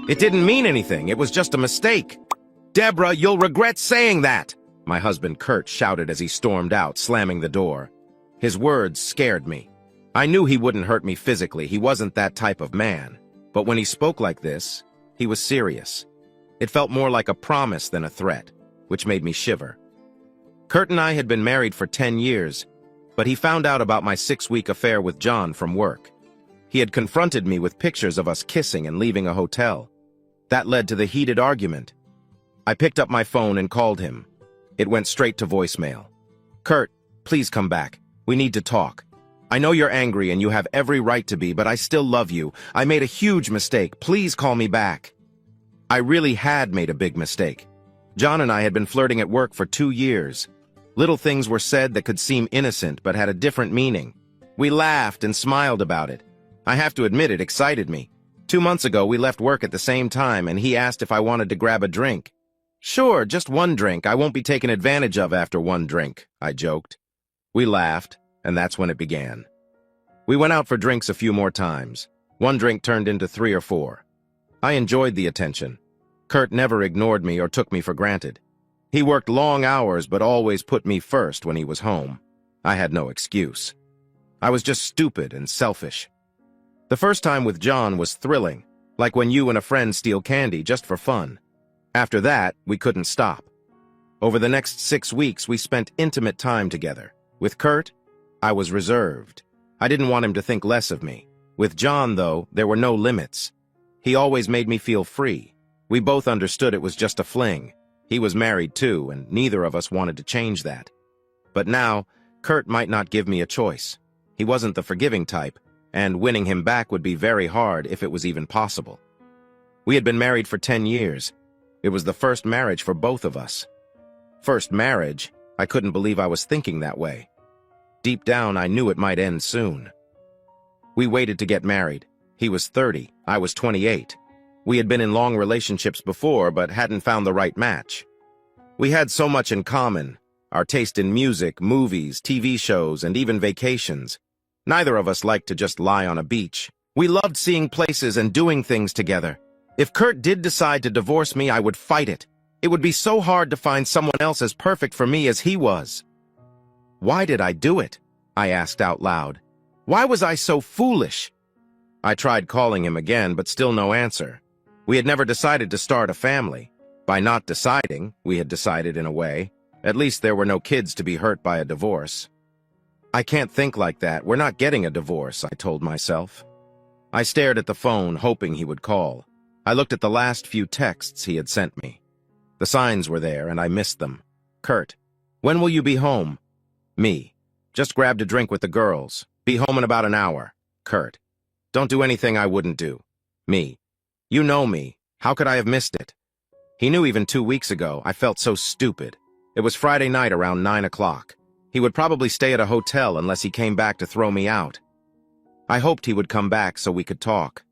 It didn't mean anything. It was just a mistake. Deborah, you'll regret saying that, my husband Kurt shouted as he stormed out, slamming the door. His words scared me. I knew he wouldn't hurt me physically. He wasn't that type of man. But when he spoke like this, he was serious. It felt more like a promise than a threat, which made me shiver. Kurt and I had been married for 10 years, but he found out about my 6-week affair with John from work. He had confronted me with pictures of us kissing and leaving a hotel. That led to the heated argument. I picked up my phone and called him. It went straight to voicemail. Kurt, please come back. We need to talk. I know you're angry and you have every right to be, but I still love you. I made a huge mistake. Please call me back. I really had made a big mistake. John and I had been flirting at work for 2 years. Little things were said that could seem innocent but had a different meaning. We laughed and smiled about it. I have to admit it excited me. 2 months ago, we left work at the same time and he asked if I wanted to grab a drink. Sure, just one drink. I won't be taken advantage of after one drink, I joked. We laughed, and that's when it began. We went out for drinks a few more times. One drink turned into 3 or 4. I enjoyed the attention. Kurt never ignored me or took me for granted. He worked long hours but always put me first when he was home. I had no excuse. I was just stupid and selfish. The first time with John was thrilling, like when you and a friend steal candy just for fun. After that, we couldn't stop. Over the next 6 weeks, we spent intimate time together. With Kurt, I was reserved. I didn't want him to think less of me. With John, though, there were no limits. He always made me feel free. We both understood it was just a fling. He was married too, and neither of us wanted to change that. But now, Kurt might not give me a choice. He wasn't the forgiving type, and winning him back would be very hard if it was even possible. We had been married for 10 years. It was the first marriage for both of us. First marriage? I couldn't believe I was thinking that way. Deep down, I knew it might end soon. We waited to get married. He was 30, I was 28. We had been in long relationships before, but hadn't found the right match. We had so much in common, our taste in music, movies, TV shows, and even vacations. Neither of us liked to just lie on a beach. We loved seeing places and doing things together. If Kurt did decide to divorce me, I would fight it. It would be so hard to find someone else as perfect for me as he was. Why did I do it? I asked out loud. Why was I so foolish? I tried calling him again, but still no answer. We had never decided to start a family. By not deciding, we had decided in a way. At least there were no kids to be hurt by a divorce. I can't think like that. We're not getting a divorce, I told myself. I stared at the phone, hoping he would call. I looked at the last few texts he had sent me. The signs were there, and I missed them. Kurt, when will you be home? Me, just grabbed a drink with the girls. Be home in about an hour. Kurt, don't do anything I wouldn't do. Me, you know me. How could I have missed it? He knew even 2 weeks ago. I felt so stupid. It was Friday night around 9 o'clock. He would probably stay at a hotel unless he came back to throw me out. I hoped he would come back so we could talk.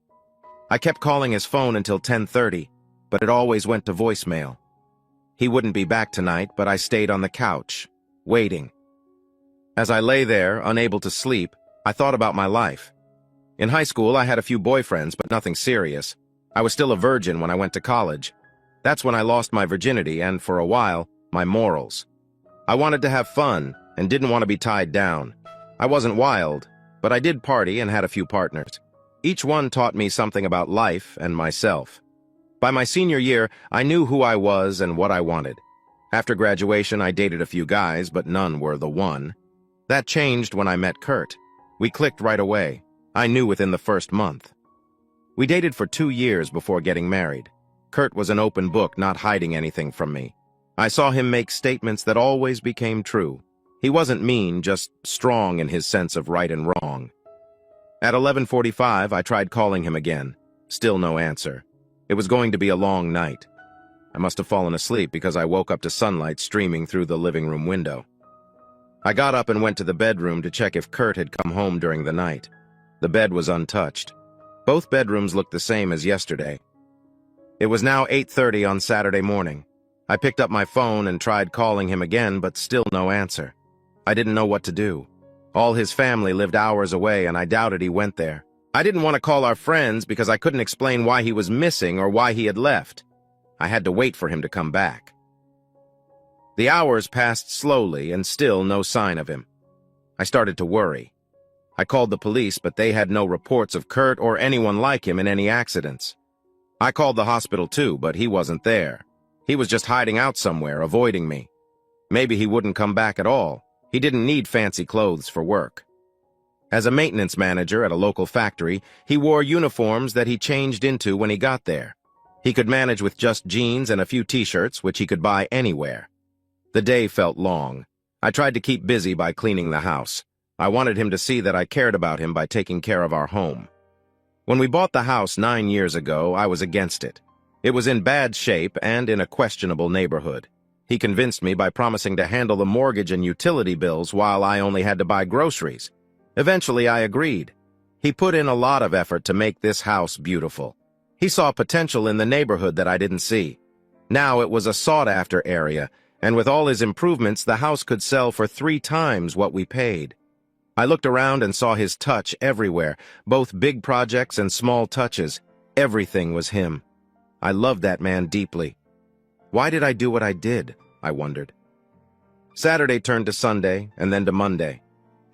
I kept calling his phone until 10:30, but it always went to voicemail. He wouldn't be back tonight, but I stayed on the couch, waiting. As I lay there, unable to sleep, I thought about my life. In high school, I had a few boyfriends, but nothing serious. I was still a virgin when I went to college. That's when I lost my virginity and, for a while, my morals. I wanted to have fun and didn't want to be tied down. I wasn't wild, but I did party and had a few partners. Each one taught me something about life and myself. By my senior year, I knew who I was and what I wanted. After graduation, I dated a few guys, but none were the one. That changed when I met Kurt. We clicked right away. I knew within the first month. We dated for 2 years before getting married. Kurt was an open book, not hiding anything from me. I saw him make statements that always became true. He wasn't mean, just strong in his sense of right and wrong. At 11:45, I tried calling him again. Still no answer. It was going to be a long night. I must have fallen asleep because I woke up to sunlight streaming through the living room window. I got up and went to the bedroom to check if Kurt had come home during the night. The bed was untouched. Both bedrooms looked the same as yesterday. It was now 8:30 on Saturday morning. I picked up my phone and tried calling him again, but still no answer. I didn't know what to do. All his family lived hours away, and I doubted he went there. I didn't want to call our friends because I couldn't explain why he was missing or why he had left. I had to wait for him to come back. The hours passed slowly and still no sign of him. I started to worry. I called the police, but they had no reports of Kurt or anyone like him in any accidents. I called the hospital too, but he wasn't there. He was just hiding out somewhere, avoiding me. Maybe he wouldn't come back at all. He didn't need fancy clothes for work. As a maintenance manager at a local factory, he wore uniforms that he changed into when he got there. He could manage with just jeans and a few t-shirts, which he could buy anywhere. The day felt long. I tried to keep busy by cleaning the house. I wanted him to see that I cared about him by taking care of our home. When we bought the house 9 years ago, I was against it. It was in bad shape and in a questionable neighborhood. He convinced me by promising to handle the mortgage and utility bills while I only had to buy groceries. Eventually, I agreed. He put in a lot of effort to make this house beautiful. He saw potential in the neighborhood that I didn't see. Now it was a sought-after area, and with all his improvements, the house could sell for 3 times what we paid. I looked around and saw his touch everywhere, both big projects and small touches. Everything was him. I loved that man deeply. Why did I do what I did? I wondered. Saturday turned to Sunday, and then to Monday.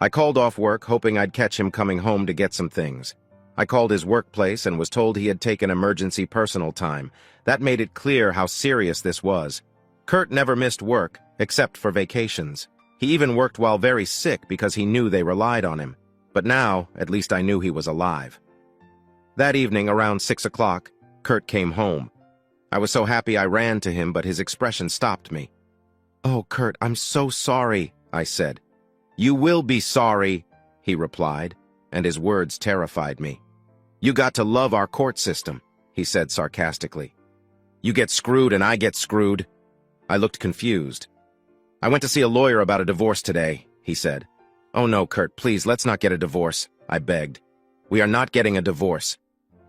I called off work, hoping I'd catch him coming home to get some things. I called his workplace and was told he had taken emergency personal time. That made it clear how serious this was. Kurt never missed work, except for vacations. He even worked while very sick because he knew they relied on him. But now, at least I knew he was alive. That evening, around 6 o'clock, Kurt came home. I was so happy I ran to him, but his expression stopped me. "Oh, Kurt, I'm so sorry," I said. "You will be sorry," he replied, and his words terrified me. "You got to love our court system," he said sarcastically. "You get screwed and I get screwed." I looked confused. "I went to see a lawyer about a divorce today," he said. "Oh no, Kurt, please, let's not get a divorce," I begged. "We are not getting a divorce.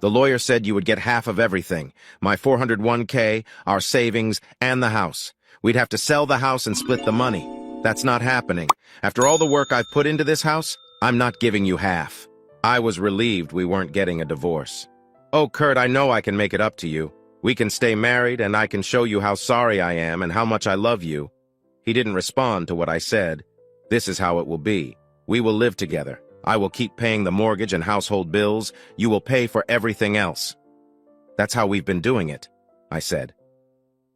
The lawyer said you would get half of everything, my 401k, our savings, and the house. We'd have to sell the house and split the money. That's not happening. After all the work I've put into this house, I'm not giving you half." I was relieved we weren't getting a divorce. "Oh, Kurt, I know I can make it up to you. We can stay married, and I can show you how sorry I am and how much I love you." He didn't respond to what I said. "This is how it will be. We will live together. I will keep paying the mortgage and household bills. You will pay for everything else." "That's how we've been doing it," I said.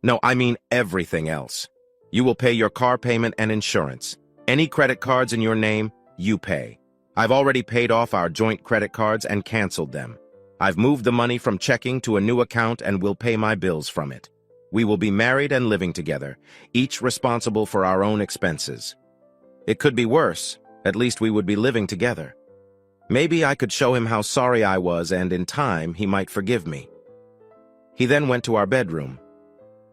"No, I mean everything else. You will pay your car payment and insurance. Any credit cards in your name, you pay. I've already paid off our joint credit cards and canceled them. I've moved the money from checking to a new account and will pay my bills from it. We will be married and living together, each responsible for our own expenses. It could be worse. At least we would be living together. Maybe I could show him how sorry I was, and in time he might forgive me." He then went to our bedroom.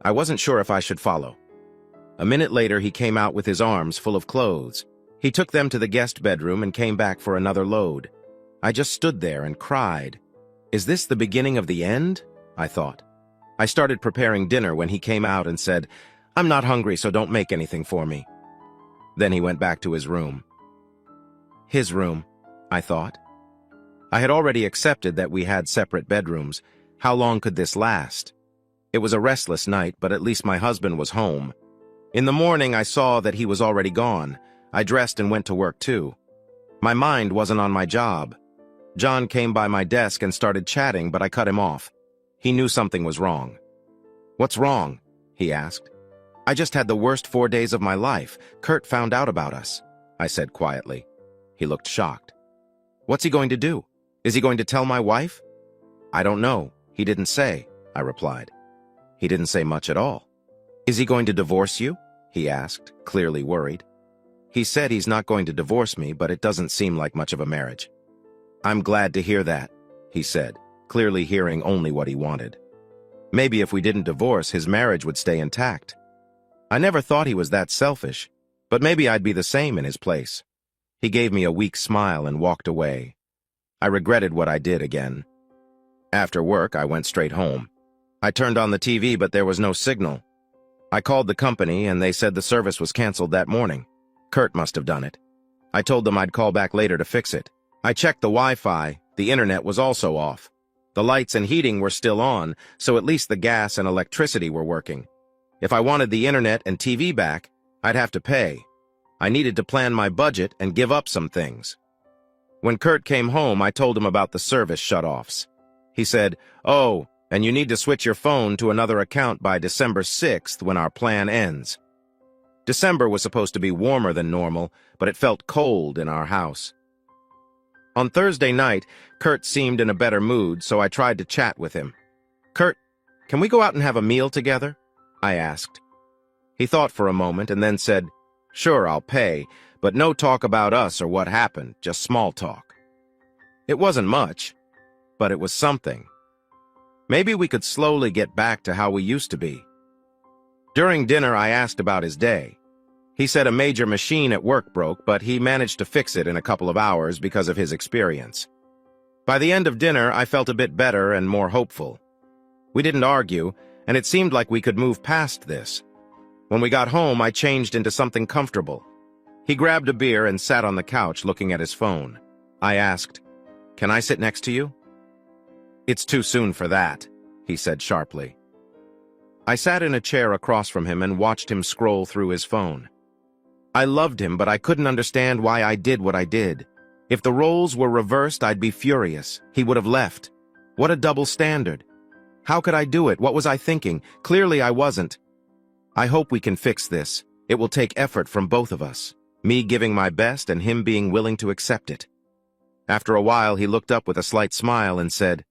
I wasn't sure if I should follow. A minute later, he came out with his arms full of clothes. He took them to the guest bedroom and came back for another load. I just stood there and cried. Is this the beginning of the end? I thought. I started preparing dinner when he came out and said, "I'm not hungry, so don't make anything for me." Then he went back to his room. His room, I thought. I had already accepted that we had separate bedrooms. How long could this last? It was a restless night, but at least my husband was home. In the morning, I saw that he was already gone. I dressed and went to work too. My mind wasn't on my job. John came by my desk and started chatting, but I cut him off. He knew something was wrong. "What's wrong?" he asked. "I just had the worst 4 days of my life. Kurt found out about us," I said quietly. He looked shocked. "What's he going to do? Is he going to tell my wife?" "I don't know. He didn't say," I replied. He didn't say much at all. "Is he going to divorce you?" he asked, clearly worried. "He said he's not going to divorce me, but it doesn't seem like much of a marriage." "I'm glad to hear that," he said, clearly hearing only what he wanted. Maybe if we didn't divorce, his marriage would stay intact. I never thought he was that selfish, but maybe I'd be the same in his place. He gave me a weak smile and walked away. I regretted what I did again. After work, I went straight home. I turned on the TV, but there was no signal. I called the company, and they said the service was canceled that morning. Kurt must have done it. I told them I'd call back later to fix it. I checked the Wi-Fi. The internet was also off. The lights and heating were still on, so at least the gas and electricity were working. If I wanted the internet and TV back, I'd have to pay. I needed to plan my budget and give up some things. When Kurt came home, I told him about the service shutoffs. He said, "Oh, and you need to switch your phone to another account by December 6th when our plan ends." December was supposed to be warmer than normal, but it felt cold in our house. On Thursday night, Kurt seemed in a better mood, so I tried to chat with him. "Kurt, can we go out and have a meal together?" I asked. He thought for a moment and then said, "Sure, I'll pay, but no talk about us or what happened, just small talk." It wasn't much, but it was something. Maybe we could slowly get back to how we used to be. During dinner, I asked about his day. He said a major machine at work broke, but he managed to fix it in a couple of hours because of his experience. By the end of dinner, I felt a bit better and more hopeful. We didn't argue, and it seemed like we could move past this. When we got home, I changed into something comfortable. He grabbed a beer and sat on the couch looking at his phone. I asked, "Can I sit next to you?" "It's too soon for that," he said sharply. I sat in a chair across from him and watched him scroll through his phone. I loved him, but I couldn't understand why I did what I did. If the roles were reversed, I'd be furious. He would have left. What a double standard. How could I do it? What was I thinking? Clearly I wasn't. I hope we can fix this. It will take effort from both of us. Me giving my best and him being willing to accept it. After a while, he looked up with a slight smile and said,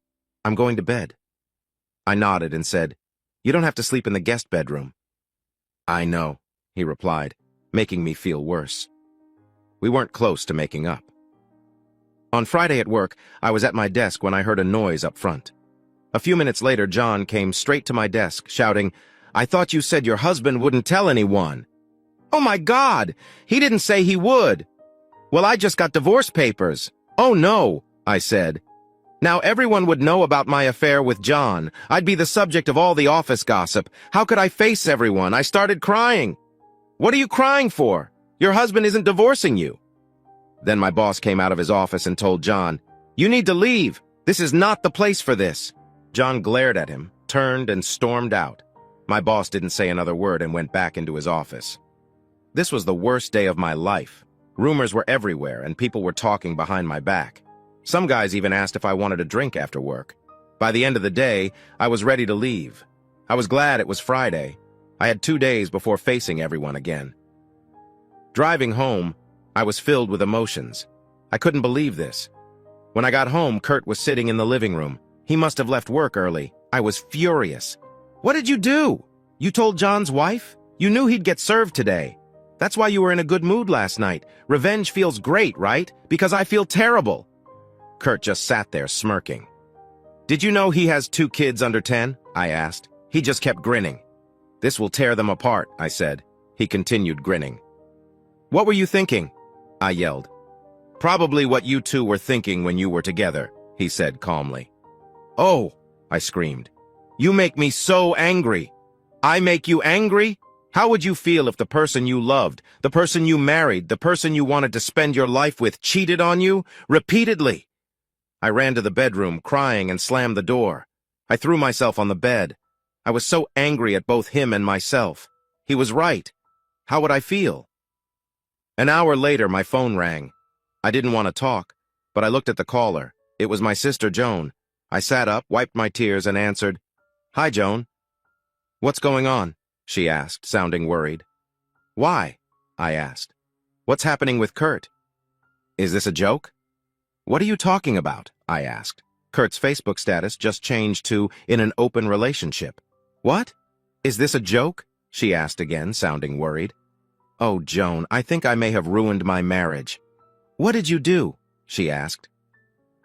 "I'm going to bed." I nodded and said, "You don't have to sleep in the guest bedroom." "I know," he replied, making me feel worse. We weren't close to making up. On Friday at work, I was at my desk when I heard a noise up front. A few minutes later, John came straight to my desk, shouting, "I thought you said your husband wouldn't tell anyone." "Oh my God! He didn't say he would." "Well, I just got divorce papers." "Oh no," I said. "Now everyone would know about my affair with John. I'd be the subject of all the office gossip. How could I face everyone?" I started crying. "What are you crying for? Your husband isn't divorcing you." Then my boss came out of his office and told John, "You need to leave. This is not the place for this." John glared at him, turned, and stormed out. My boss didn't say another word and went back into his office. This was the worst day of my life. Rumors were everywhere, and people were talking behind my back. Some guys even asked if I wanted a drink after work. By the end of the day, I was ready to leave. I was glad it was Friday. I had 2 days before facing everyone again. Driving home, I was filled with emotions. I couldn't believe this. When I got home, Kurt was sitting in the living room. He must have left work early. I was furious. "What did you do? You told John's wife? You knew he'd get served today. That's why you were in a good mood last night. Revenge feels great, right? Because I feel terrible." Kurt just sat there smirking. "Did you know he has 2 kids under 10? I asked. He just kept grinning. "This will tear them apart," I said. He continued grinning. "What were you thinking?" I yelled. "Probably what you two were thinking when you were together," he said calmly. "Oh," I screamed. "You make me so angry." "I make you angry? How would you feel if the person you loved, the person you married, the person you wanted to spend your life with cheated on you repeatedly?" I ran to the bedroom, crying, and slammed the door. I threw myself on the bed. I was so angry at both him and myself. He was right. How would I feel? An hour later, my phone rang. I didn't want to talk, but I looked at the caller. It was my sister, Joan. I sat up, wiped my tears, and answered, "Hi, Joan." "What's going on?" she asked, sounding worried. "Why?" I asked. "What's happening with Kurt?" "Is this a joke?" "What are you talking about?" I asked. Kurt's Facebook status just changed to "in an open relationship." "What? Is this a joke?" she asked again, sounding worried. "Oh, Joan, I think I may have ruined my marriage." "What did you do?" she asked.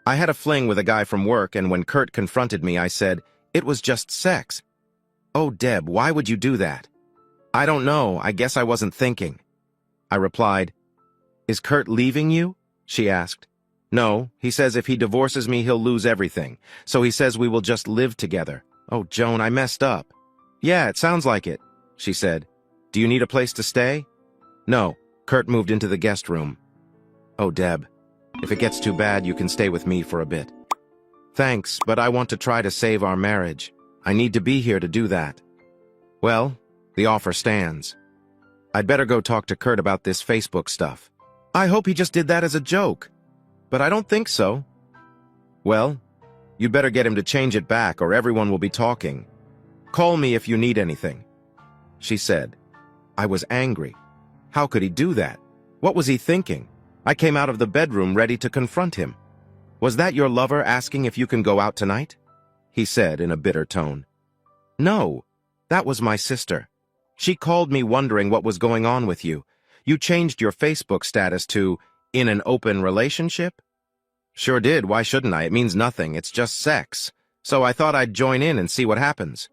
"I had a fling with a guy from work, and when Kurt confronted me, I said, 'It was just sex.'" "Oh, Deb, why would you do that?" "I don't know. I guess I wasn't thinking." I replied, "Is Kurt leaving you?" she asked. "No, he says if he divorces me, he'll lose everything. So he says we will just live together." "Oh, Joan, I messed up." "Yeah, it sounds like it," she said. "Do you need a place to stay?" "No." Kurt moved into the guest room. "Oh, Deb, If it gets too bad, you can stay with me for a bit. Thanks, but I want to try to save our marriage. I need to be here to do that. Well, the offer stands. I'd better go talk to Kurt about this Facebook stuff. I hope he just did that as a joke. But I don't think so. Well, you'd better get him to change it back or everyone will be talking. Call me if you need anything, she said. I was angry. How could he do that? What was he thinking? I came out of the bedroom ready to confront him. Was that your lover asking if you can go out tonight? He said in a bitter tone. No, that was my sister. She called me wondering what was going on with you. You changed your Facebook status to, in an open relationship? Sure did, why shouldn't I? It means nothing, it's just sex. So I thought I'd join in and see what happens.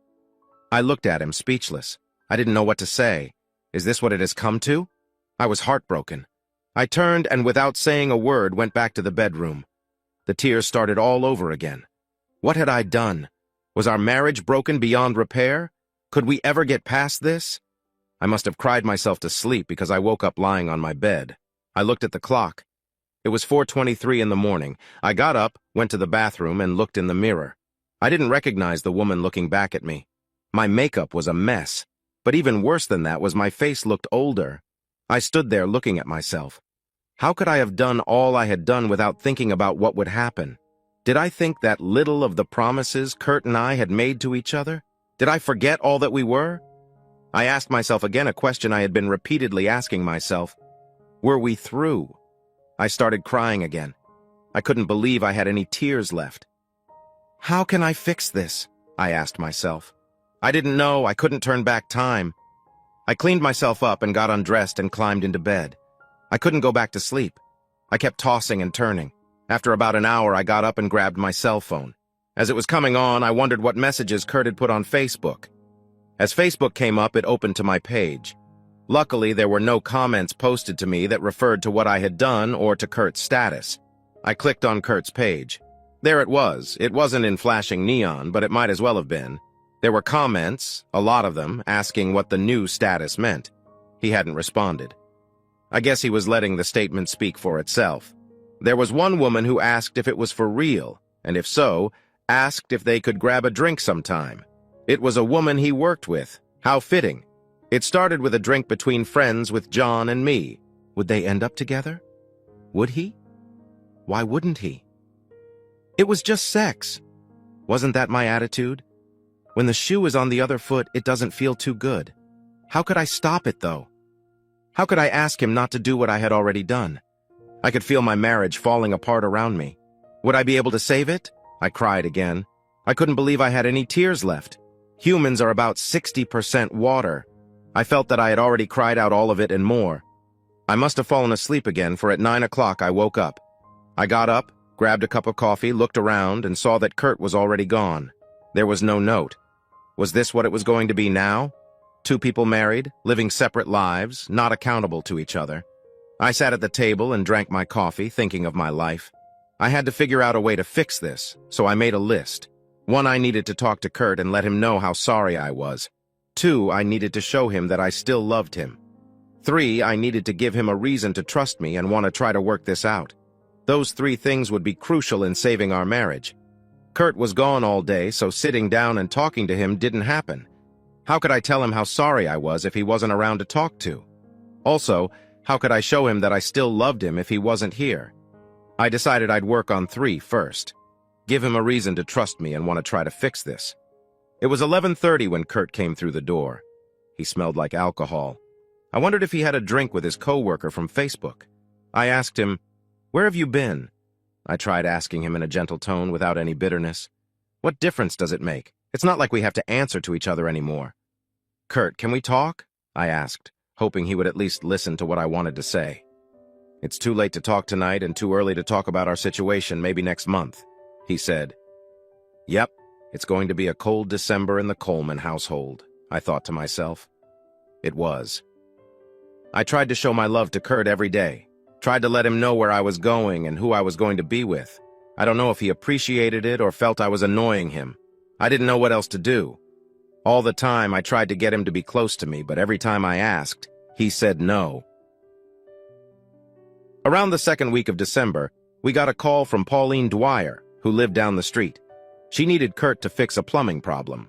I looked at him, speechless. I didn't know what to say. Is this what it has come to? I was heartbroken. I turned and without saying a word went back to the bedroom. The tears started all over again. What had I done? Was our marriage broken beyond repair? Could we ever get past this? I must have cried myself to sleep because I woke up lying on my bed. I looked at the clock. It was 4:23 in the morning. I got up, went to the bathroom, and looked in the mirror. I didn't recognize the woman looking back at me. My makeup was a mess, but even worse than that was my face looked older. I stood there looking at myself. How could I have done all I had done without thinking about what would happen? Did I think that little of the promises Kurt and I had made to each other? Did I forget all that we were? I asked myself again a question I had been repeatedly asking myself. Were we through? I started crying again. I couldn't believe I had any tears left. How can I fix this? I asked myself. I didn't know. I couldn't turn back time. I cleaned myself up and got undressed and climbed into bed. I couldn't go back to sleep. I kept tossing and turning. After about an hour, I got up and grabbed my cell phone. As it was coming on, I wondered what messages Kurt had put on Facebook. As Facebook came up, it opened to my page. Luckily, there were no comments posted to me that referred to what I had done or to Kurt's status. I clicked on Kurt's page. There it was. It wasn't in flashing neon, but it might as well have been. There were comments, a lot of them, asking what the new status meant. He hadn't responded. I guess he was letting the statement speak for itself. There was one woman who asked if it was for real, and if so, asked if they could grab a drink sometime. It was a woman he worked with. How fitting. It started with a drink between friends with John and me. Would they end up together? Would he? Why wouldn't he? It was just sex. Wasn't that my attitude? When the shoe is on the other foot, it doesn't feel too good. How could I stop it, though? How could I ask him not to do what I had already done? I could feel my marriage falling apart around me. Would I be able to save it? I cried again. I couldn't believe I had any tears left. Humans are about 60% water. I felt that I had already cried out all of it and more. I must have fallen asleep again, for at 9 o'clock I woke up. I got up, grabbed a cup of coffee, looked around, and saw that Kurt was already gone. There was no note. Was this what it was going to be now? Two people married, living separate lives, not accountable to each other. I sat at the table and drank my coffee, thinking of my life. I had to figure out a way to fix this, so I made a list. 1, I needed to talk to Kurt and let him know how sorry I was. 2, I needed to show him that I still loved him. 3, I needed to give him a reason to trust me and want to try to work this out. Those 3 things would be crucial in saving our marriage. Kurt was gone all day, so sitting down and talking to him didn't happen. How could I tell him how sorry I was if he wasn't around to talk to? Also, how could I show him that I still loved him if he wasn't here? I decided I'd work on 3 first. Give him a reason to trust me and want to try to fix this. It was 11:30 when Kurt came through the door. He smelled like alcohol. I wondered if he had a drink with his coworker from Facebook. I asked him, "Where have you been?" I tried asking him in a gentle tone without any bitterness. What difference does it make? It's not like we have to answer to each other anymore. "Kurt, can we talk?" I asked, hoping he would at least listen to what I wanted to say. "It's too late to talk tonight and too early to talk about our situation, maybe next month," he said. Yep, it's going to be a cold December in the Coleman household, I thought to myself. It was. I tried to show my love to Kurt every day, tried to let him know where I was going and who I was going to be with. I don't know if he appreciated it or felt I was annoying him. I didn't know what else to do. All the time I tried to get him to be close to me, but every time I asked, he said no. Around the second week of December, We got a call from Pauline Dwyer, who lived down the street. She needed Kurt to fix a plumbing problem.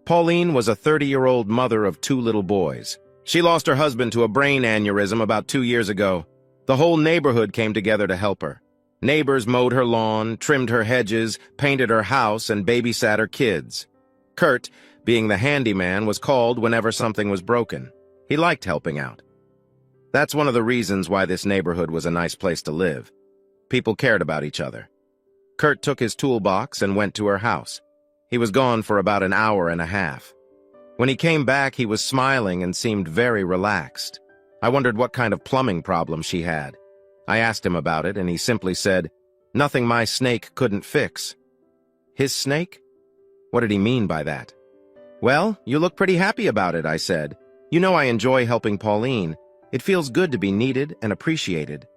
Pauline was a 30-year-old mother of 2 little boys. She lost her husband to a brain aneurysm about 2 years ago. The whole neighborhood came together to help her. Neighbors mowed her lawn, trimmed her hedges, painted her house, and babysat her kids. Kurt, being the handyman, was called whenever something was broken. He liked helping out. That's one of the reasons why this neighborhood was a nice place to live. People cared about each other. Kurt took his toolbox and went to her house. He was gone for about an hour and a half. When he came back, he was smiling and seemed very relaxed. I wondered what kind of plumbing problem she had. I asked him about it, and he simply said, "Nothing my snake couldn't fix." His snake? What did he mean by that? "Well, you look pretty happy about it," I said. "You know I enjoy helping Pauline. It feels good to be needed and appreciated."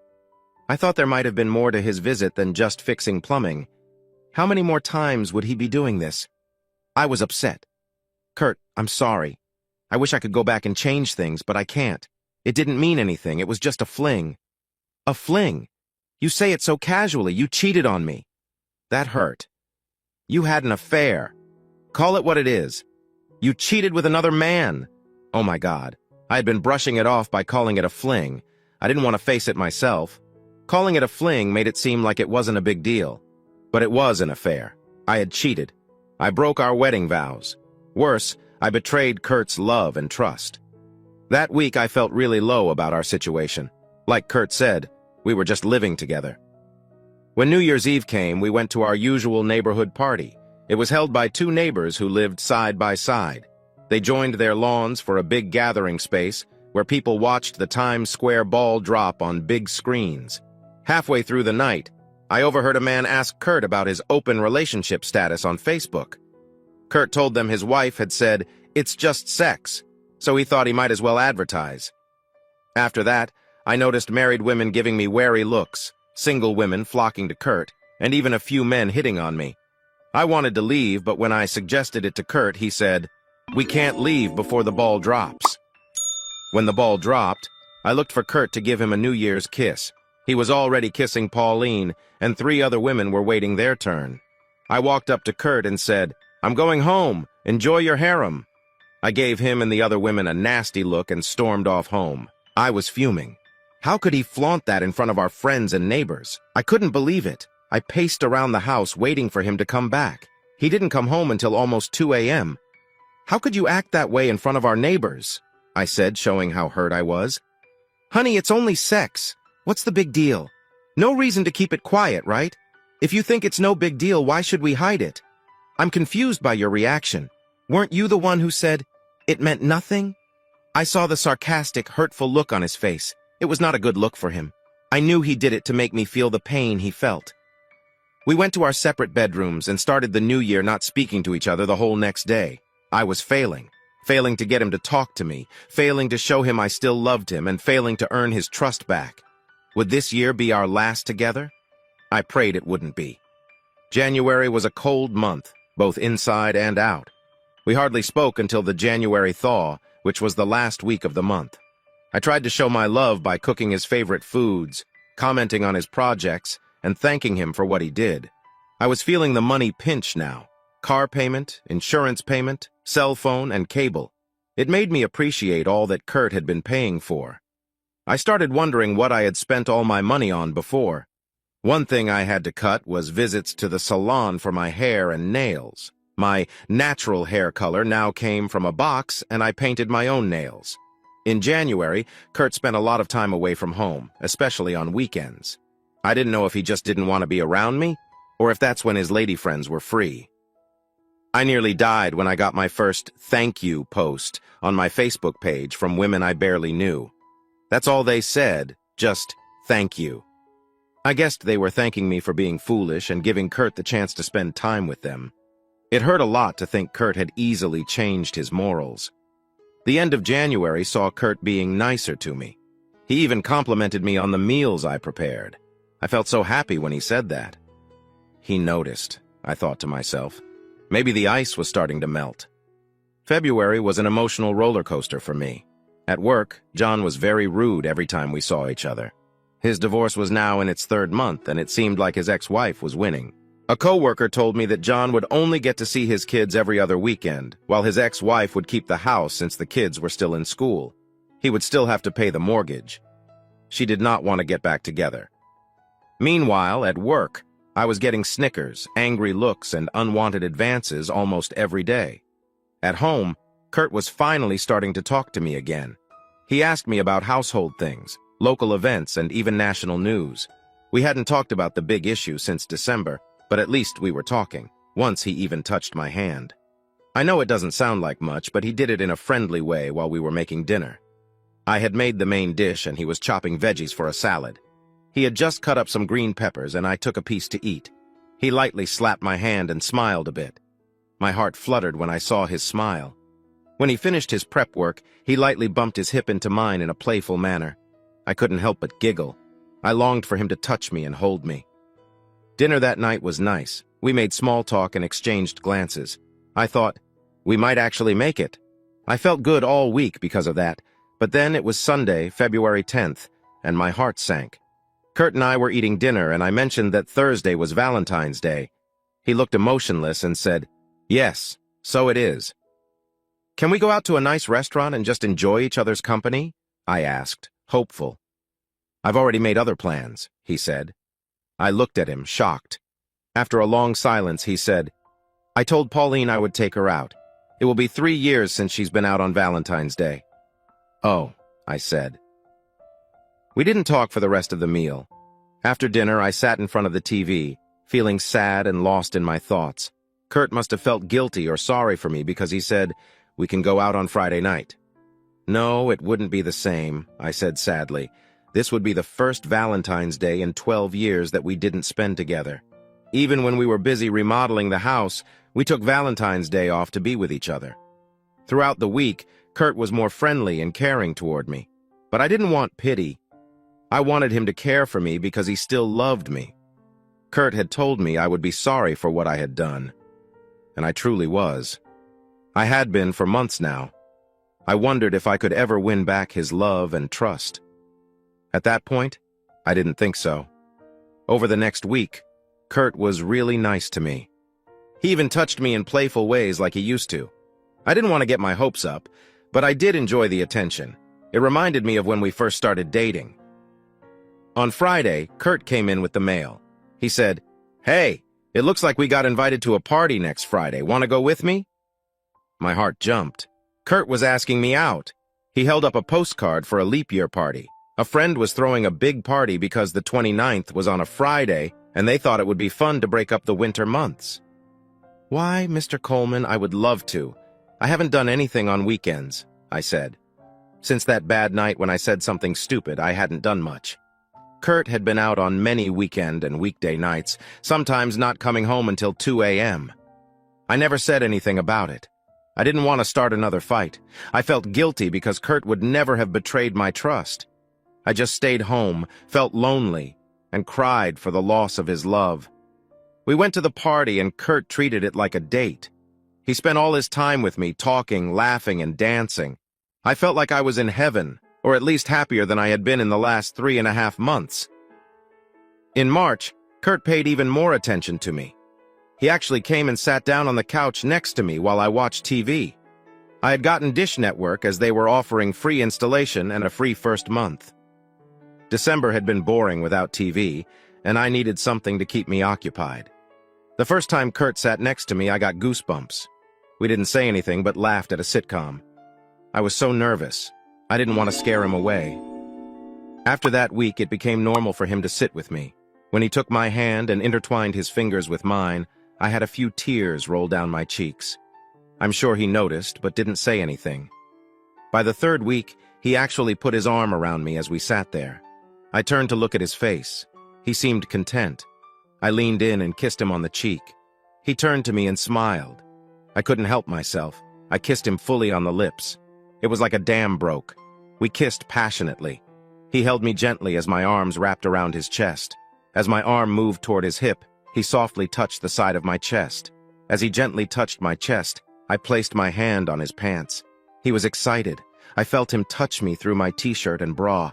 I thought there might have been more to his visit than just fixing plumbing. How many more times would he be doing this? I was upset. "Kurt, I'm sorry. I wish I could go back and change things, but I can't. It didn't mean anything. It was just a fling." "A fling? You say it so casually. You cheated on me." That hurt. "You had an affair. Call it what it is. You cheated with another man." Oh my God. I had been brushing it off by calling it a fling. I didn't want to face it myself. Calling it a fling made it seem like it wasn't a big deal. But it was an affair. I had cheated. I broke our wedding vows. Worse, I betrayed Kurt's love and trust. That week I felt really low about our situation. Like Kurt said, we were just living together. When New Year's Eve came, we went to our usual neighborhood party. It was held by 2 neighbors who lived side by side. They joined their lawns for a big gathering space where people watched the Times Square ball drop on big screens. Halfway through the night, I overheard a man ask Kurt about his open relationship status on Facebook. Kurt told them his wife had said, "It's just sex," so he thought he might as well advertise. After that, I noticed married women giving me wary looks, single women flocking to Kurt, and even a few men hitting on me. I wanted to leave, but when I suggested it to Kurt, he said, "We can't leave before the ball drops." When the ball dropped, I looked for Kurt to give him a New Year's kiss. He was already kissing Pauline, and 3 other women were waiting their turn. I walked up to Kurt and said, "I'm going home. Enjoy your harem." I gave him and the other women a nasty look and stormed off home. I was fuming. How could he flaunt that in front of our friends and neighbors? I couldn't believe it. I paced around the house waiting for him to come back. He didn't come home until almost 2 a.m. "How could you act that way in front of our neighbors?" I said, showing how hurt I was. "Honey, it's only sex. What's the big deal? No reason to keep it quiet, right? If you think it's no big deal, why should we hide it? I'm confused by your reaction. Weren't you the one who said it meant nothing?" I saw the sarcastic, hurtful look on his face. It was not a good look for him. I knew he did it to make me feel the pain he felt. We went to our separate bedrooms and started the new year not speaking to each other the whole next day. I was failing to get him to talk to me, failing to show him I still loved him, and failing to earn his trust back. Would this year be our last together? I prayed it wouldn't be. January was a cold month, both inside and out. We hardly spoke until the January thaw, which was the last week of the month. I tried to show my love by cooking his favorite foods, commenting on his projects, and thanking him for what he did. I was feeling the money pinch now. Car payment, insurance payment, cell phone, and cable. It made me appreciate all that Kurt had been paying for. I started wondering what I had spent all my money on before. One thing I had to cut was visits to the salon for my hair and nails. My natural hair color now came from a box, and I painted my own nails. In January, Kurt spent a lot of time away from home, especially on weekends. I didn't know if he just didn't want to be around me, or if that's when his lady friends were free. I nearly died when I got my first thank you post on my Facebook page from women I barely knew. That's all they said, just thank you. I guessed they were thanking me for being foolish and giving Kurt the chance to spend time with them. It hurt a lot to think Kurt had easily changed his morals. The end of January saw Kurt being nicer to me. He even complimented me on the meals I prepared. I felt so happy when he said that. He noticed, I thought to myself. Maybe the ice was starting to melt. February was an emotional roller coaster for me. At work, John was very rude every time we saw each other. His divorce was now in its third month, and it seemed like his ex-wife was winning. A coworker told me that John would only get to see his kids every other weekend, while his ex-wife would keep the house since the kids were still in school. He would still have to pay the mortgage. She did not want to get back together. Meanwhile, at work, I was getting snickers, angry looks, and unwanted advances almost every day. At home, Kurt was finally starting to talk to me again. He asked me about household things, local events, and even national news. We hadn't talked about the big issue since December, but at least we were talking. Once he even touched my hand. I know it doesn't sound like much, but he did it in a friendly way while we were making dinner. I had made the main dish and he was chopping veggies for a salad. He had just cut up some green peppers and I took a piece to eat. He lightly slapped my hand and smiled a bit. My heart fluttered when I saw his smile. When he finished his prep work, he lightly bumped his hip into mine in a playful manner. I couldn't help but giggle. I longed for him to touch me and hold me. Dinner that night was nice. We made small talk and exchanged glances. I thought, we might actually make it. I felt good all week because of that, but then it was Sunday, February 10th, and my heart sank. Kurt and I were eating dinner, and I mentioned that Thursday was Valentine's Day. He looked emotionless and said, "Yes, so it is." "Can we go out to a nice restaurant and just enjoy each other's company?" I asked, hopeful. "I've already made other plans," he said. I looked at him, shocked. After a long silence, he said, "I told Pauline I would take her out. It will be 3 years since she's been out on Valentine's Day." "Oh," I said. We didn't talk for the rest of the meal. After dinner, I sat in front of the TV, feeling sad and lost in my thoughts. Kurt must have felt guilty or sorry for me because he said, "We can go out on Friday night." "No, it wouldn't be the same," I said sadly. This would be the first Valentine's Day in 12 years that we didn't spend together. Even when we were busy remodeling the house, we took Valentine's Day off to be with each other. Throughout the week, Kurt was more friendly and caring toward me. But I didn't want pity. I wanted him to care for me because he still loved me. Kurt had told me I would be sorry for what I had done. And I truly was. I had been for months now. I wondered if I could ever win back his love and trust. At that point, I didn't think so. Over the next week, Kurt was really nice to me. He even touched me in playful ways like he used to. I didn't want to get my hopes up, but I did enjoy the attention. It reminded me of when we first started dating. On Friday, Kurt came in with the mail. He said, "Hey, it looks like we got invited to a party next Friday. Want to go with me?" My heart jumped. Kurt was asking me out. He held up a postcard for a leap year party. A friend was throwing a big party because the 29th was on a Friday, and they thought it would be fun to break up the winter months. "Why, Mr. Coleman, I would love to. I haven't done anything on weekends," I said. Since that bad night when I said something stupid, I hadn't done much. Kurt had been out on many weekend and weekday nights, sometimes not coming home until 2 a.m. I never said anything about it. I didn't want to start another fight. I felt guilty because Kurt would never have betrayed my trust. I just stayed home, felt lonely, and cried for the loss of his love. We went to the party and Kurt treated it like a date. He spent all his time with me, talking, laughing, and dancing. I felt like I was in heaven, or at least happier than I had been in the last 3.5 months. In March, Kurt paid even more attention to me. He actually came and sat down on the couch next to me while I watched TV. I had gotten Dish Network as they were offering free installation and a free first month. December had been boring without TV, and I needed something to keep me occupied. The first time Kurt sat next to me, I got goosebumps. We didn't say anything but laughed at a sitcom. I was so nervous. I didn't want to scare him away. After that week, it became normal for him to sit with me. When he took my hand and intertwined his fingers with mine, I had a few tears roll down my cheeks. I'm sure he noticed, but didn't say anything. By the third week, he actually put his arm around me as we sat there. I turned to look at his face. He seemed content. I leaned in and kissed him on the cheek. He turned to me and smiled. I couldn't help myself. I kissed him fully on the lips. It was like a dam broke. We kissed passionately. He held me gently as my arms wrapped around his chest. As my arm moved toward his hip, he softly touched the side of my chest. As he gently touched my chest, I placed my hand on his pants. He was excited. I felt him touch me through my t-shirt and bra.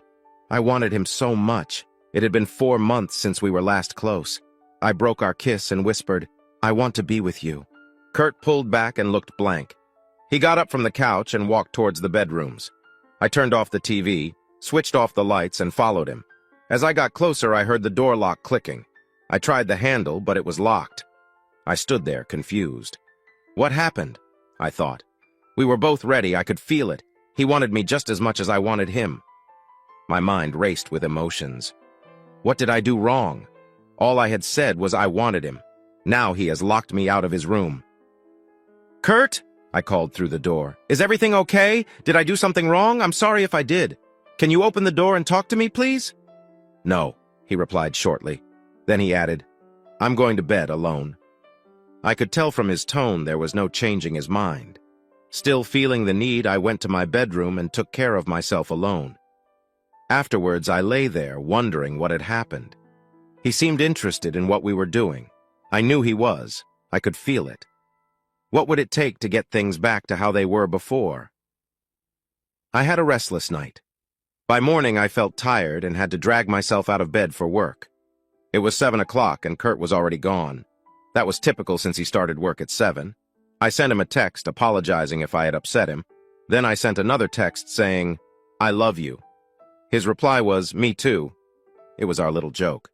I wanted him so much. It had been 4 months since we were last close. I broke our kiss and whispered, "I want to be with you." Kurt pulled back and looked blank. He got up from the couch and walked towards the bedrooms. I turned off the TV, switched off the lights, and followed him. As I got closer, I heard the door lock clicking. I tried the handle, but it was locked. I stood there, confused. What happened? I thought. We were both ready. I could feel it. He wanted me just as much as I wanted him. My mind raced with emotions. What did I do wrong? All I had said was I wanted him. Now he has locked me out of his room. "Kurt?" I called through the door. "Is everything okay? Did I do something wrong? I'm sorry if I did. Can you open the door and talk to me, please?" "No," he replied shortly. Then he added, "I'm going to bed alone." I could tell from his tone there was no changing his mind. Still feeling the need, I went to my bedroom and took care of myself alone. Afterwards, I lay there, wondering what had happened. He seemed interested in what we were doing. I knew he was. I could feel it. What would it take to get things back to how they were before? I had a restless night. By morning, I felt tired and had to drag myself out of bed for work. It was 7 o'clock and Kurt was already gone. That was typical since he started work at 7. I sent him a text apologizing if I had upset him. Then I sent another text saying, "I love you." His reply was, "Me too." It was our little joke.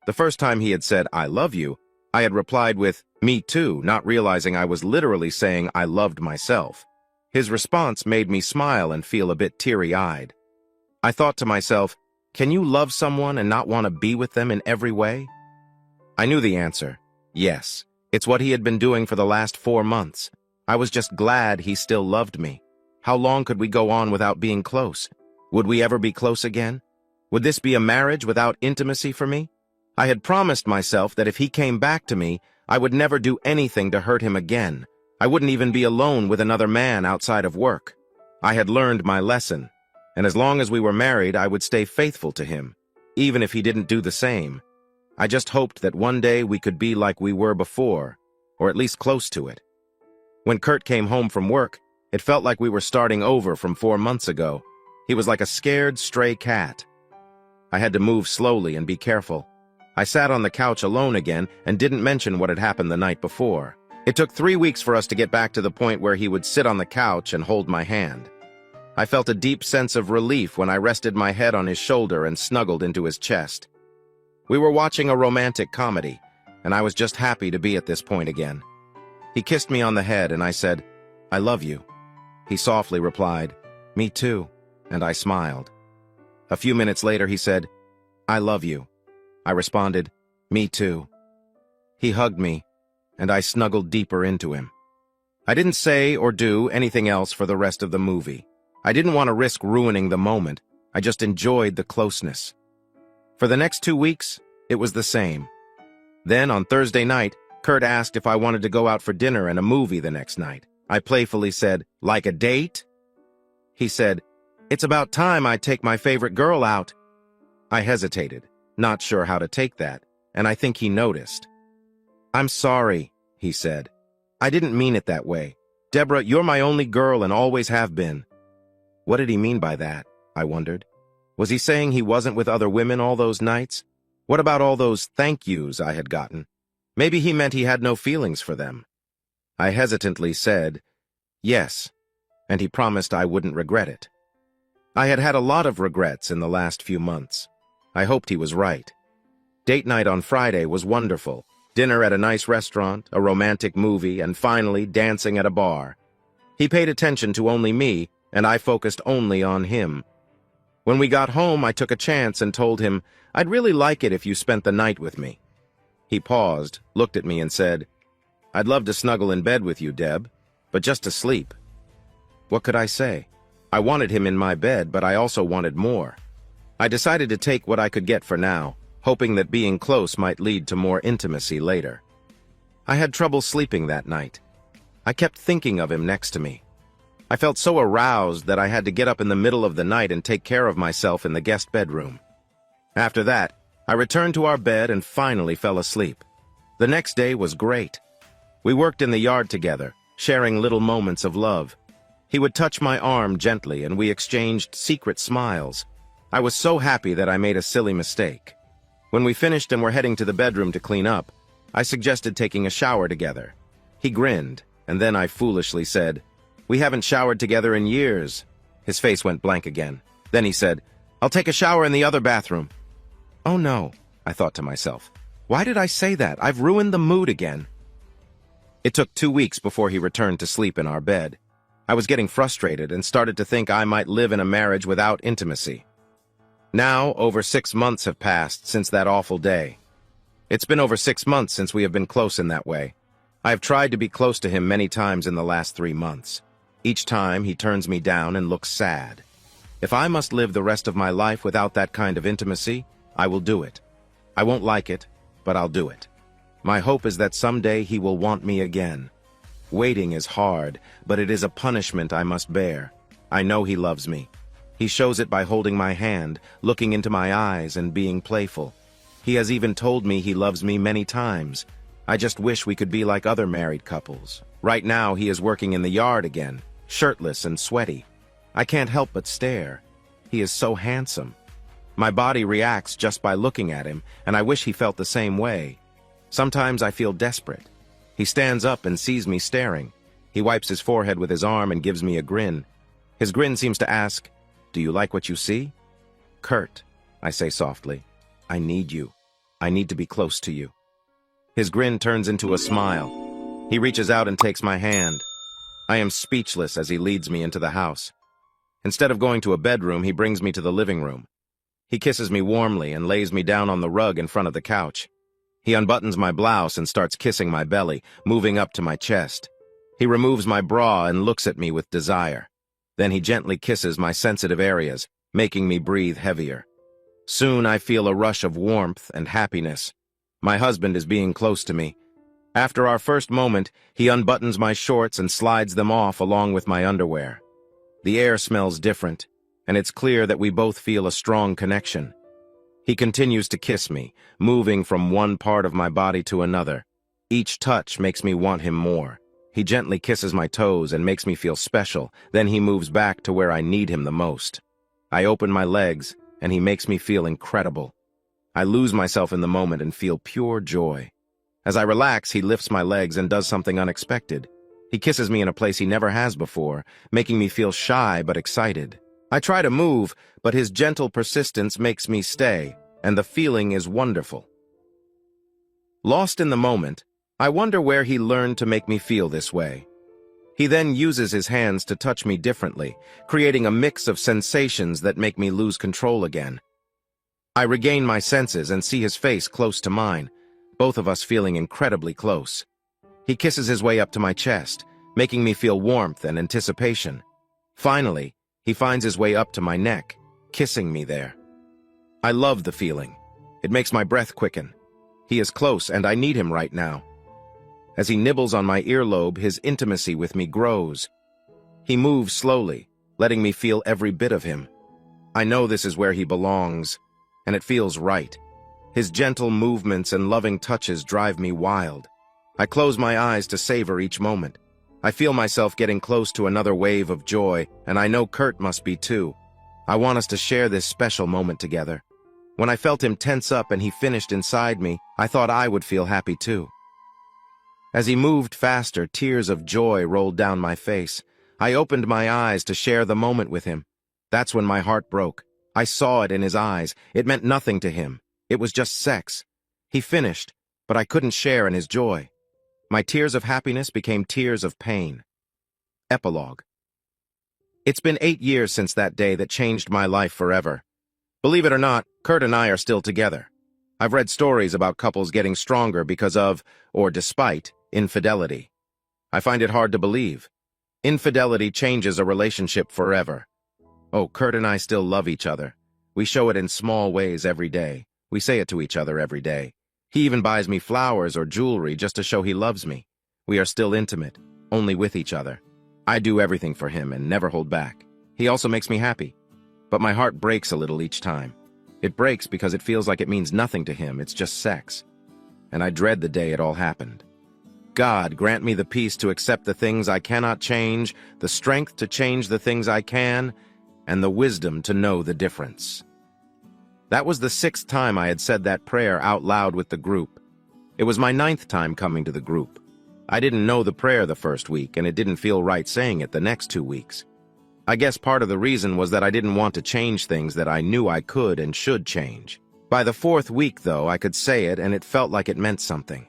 The first time he had said, "I love you," I had replied with, "Me too," not realizing I was literally saying I loved myself. His response made me smile and feel a bit teary-eyed. I thought to myself, can you love someone and not want to be with them in every way? I knew the answer. Yes, it's what he had been doing for the last 4 months. I was just glad he still loved me. How long could we go on without being close? Would we ever be close again? Would this be a marriage without intimacy for me? I had promised myself that if he came back to me, I would never do anything to hurt him again. I wouldn't even be alone with another man outside of work. I had learned my lesson, and as long as we were married, I would stay faithful to him, even if he didn't do the same. I just hoped that one day we could be like we were before, or at least close to it. When Kurt came home from work, it felt like we were starting over from 4 months ago. He was like a scared stray cat. I had to move slowly and be careful. I sat on the couch alone again and didn't mention what had happened the night before. It took 3 weeks for us to get back to the point where he would sit on the couch and hold my hand. I felt a deep sense of relief when I rested my head on his shoulder and snuggled into his chest. We were watching a romantic comedy, and I was just happy to be at this point again. He kissed me on the head and I said, "I love you." He softly replied, "Me too," and I smiled. A few minutes later he said, "I love you." I responded, "Me too." He hugged me, and I snuggled deeper into him. I didn't say or do anything else for the rest of the movie. I didn't want to risk ruining the moment. I just enjoyed the closeness. For the next 2 weeks, it was the same. Then, on Thursday night, Kurt asked if I wanted to go out for dinner and a movie the next night. I playfully said, "Like a date?" He said, "It's about time I take my favorite girl out." I hesitated, not sure how to take that, and I think he noticed. "I'm sorry," he said. "I didn't mean it that way. Deborah, you're my only girl and always have been." What did he mean by that? I wondered. Was he saying he wasn't with other women all those nights? What about all those thank yous I had gotten? Maybe he meant he had no feelings for them. I hesitantly said, "Yes," and he promised I wouldn't regret it. I had had a lot of regrets in the last few months. I hoped he was right. Date night on Friday was wonderful. Dinner at a nice restaurant, a romantic movie, and finally dancing at a bar. He paid attention to only me, and I focused only on him. When we got home, I took a chance and told him, "I'd really like it if you spent the night with me." He paused, looked at me and said, "I'd love to snuggle in bed with you, Deb, but just to sleep." What could I say? I wanted him in my bed, but I also wanted more. I decided to take what I could get for now, hoping that being close might lead to more intimacy later. I had trouble sleeping that night. I kept thinking of him next to me. I felt so aroused that I had to get up in the middle of the night and take care of myself in the guest bedroom. After that, I returned to our bed and finally fell asleep. The next day was great. We worked in the yard together, sharing little moments of love. He would touch my arm gently and we exchanged secret smiles. I was so happy that I made a silly mistake. When we finished and were heading to the bedroom to clean up, I suggested taking a shower together. He grinned, and then I foolishly said, "We haven't showered together in years." His face went blank again. Then he said, "I'll take a shower in the other bathroom." Oh no, I thought to myself. Why did I say that? I've ruined the mood again. It took 2 weeks before he returned to sleep in our bed. I was getting frustrated and started to think I might live in a marriage without intimacy. Now, over 6 months have passed since that awful day. It's been over 6 months since we have been close in that way. I have tried to be close to him many times in the last 3 months. Each time, he turns me down and looks sad. If I must live the rest of my life without that kind of intimacy, I will do it. I won't like it, but I'll do it. My hope is that someday he will want me again. Waiting is hard, but it is a punishment I must bear. I know he loves me. He shows it by holding my hand, looking into my eyes, and being playful. He has even told me he loves me many times. I just wish we could be like other married couples. Right now, he is working in the yard again, shirtless and sweaty. I can't help but stare. He is so handsome. My body reacts just by looking at him, and I wish he felt the same way. Sometimes I feel desperate. He stands up and sees me staring. He wipes his forehead with his arm and gives me a grin. His grin seems to ask, "Do you like what you see?" "Kurt," I say softly, "I need you. I need to be close to you." His grin turns into a smile. He reaches out and takes my hand. I am speechless as he leads me into the house. Instead of going to a bedroom, he brings me to the living room. He kisses me warmly and lays me down on the rug in front of the couch. He unbuttons my blouse and starts kissing my belly, moving up to my chest. He removes my bra and looks at me with desire. Then he gently kisses my sensitive areas, making me breathe heavier. Soon I feel a rush of warmth and happiness. My husband is being close to me. After our first moment, he unbuttons my shorts and slides them off along with my underwear. The air smells different, and it's clear that we both feel a strong connection. He continues to kiss me, moving from one part of my body to another. Each touch makes me want him more. He gently kisses my toes and makes me feel special, then he moves back to where I need him the most. I open my legs, and he makes me feel incredible. I lose myself in the moment and feel pure joy. As I relax, he lifts my legs and does something unexpected. He kisses me in a place he never has before, making me feel shy but excited. I try to move, but his gentle persistence makes me stay, and the feeling is wonderful. Lost in the moment, I wonder where he learned to make me feel this way. He then uses his hands to touch me differently, creating a mix of sensations that make me lose control again. I regain my senses and see his face close to mine, both of us feeling incredibly close. He kisses his way up to my chest, making me feel warmth and anticipation. Finally, he finds his way up to my neck, kissing me there. I love the feeling. It makes my breath quicken. He is close, and I need him right now. As he nibbles on my earlobe, his intimacy with me grows. He moves slowly, letting me feel every bit of him. I know this is where he belongs, and it feels right. His gentle movements and loving touches drive me wild. I close my eyes to savor each moment. I feel myself getting close to another wave of joy, and I know Kurt must be too. I want us to share this special moment together. When I felt him tense up and he finished inside me, I thought I would feel happy too. As he moved faster, tears of joy rolled down my face. I opened my eyes to share the moment with him. That's when my heart broke. I saw it in his eyes. It meant nothing to him. It was just sex. He finished, but I couldn't share in his joy. My tears of happiness became tears of pain. Epilogue. It's been 8 years since that day that changed my life forever. Believe it or not, Kurt and I are still together. I've read stories about couples getting stronger because of, or despite, infidelity. I find it hard to believe. Infidelity changes a relationship forever. Oh, Kurt and I still love each other. We show it in small ways every day. We say it to each other every day. He even buys me flowers or jewelry just to show he loves me. We are still intimate, only with each other. I do everything for him and never hold back. He also makes me happy. But my heart breaks a little each time. It breaks because it feels like it means nothing to him, it's just sex. And I dread the day it all happened. God, grant me the peace to accept the things I cannot change, the strength to change the things I can, and the wisdom to know the difference. That was the 6th time I had said that prayer out loud with the group. It was my 9th time coming to the group. I didn't know the prayer the first week, and it didn't feel right saying it the next 2 weeks. I guess part of the reason was that I didn't want to change things that I knew I could and should change. By the 4th week, though, I could say it, and it felt like it meant something.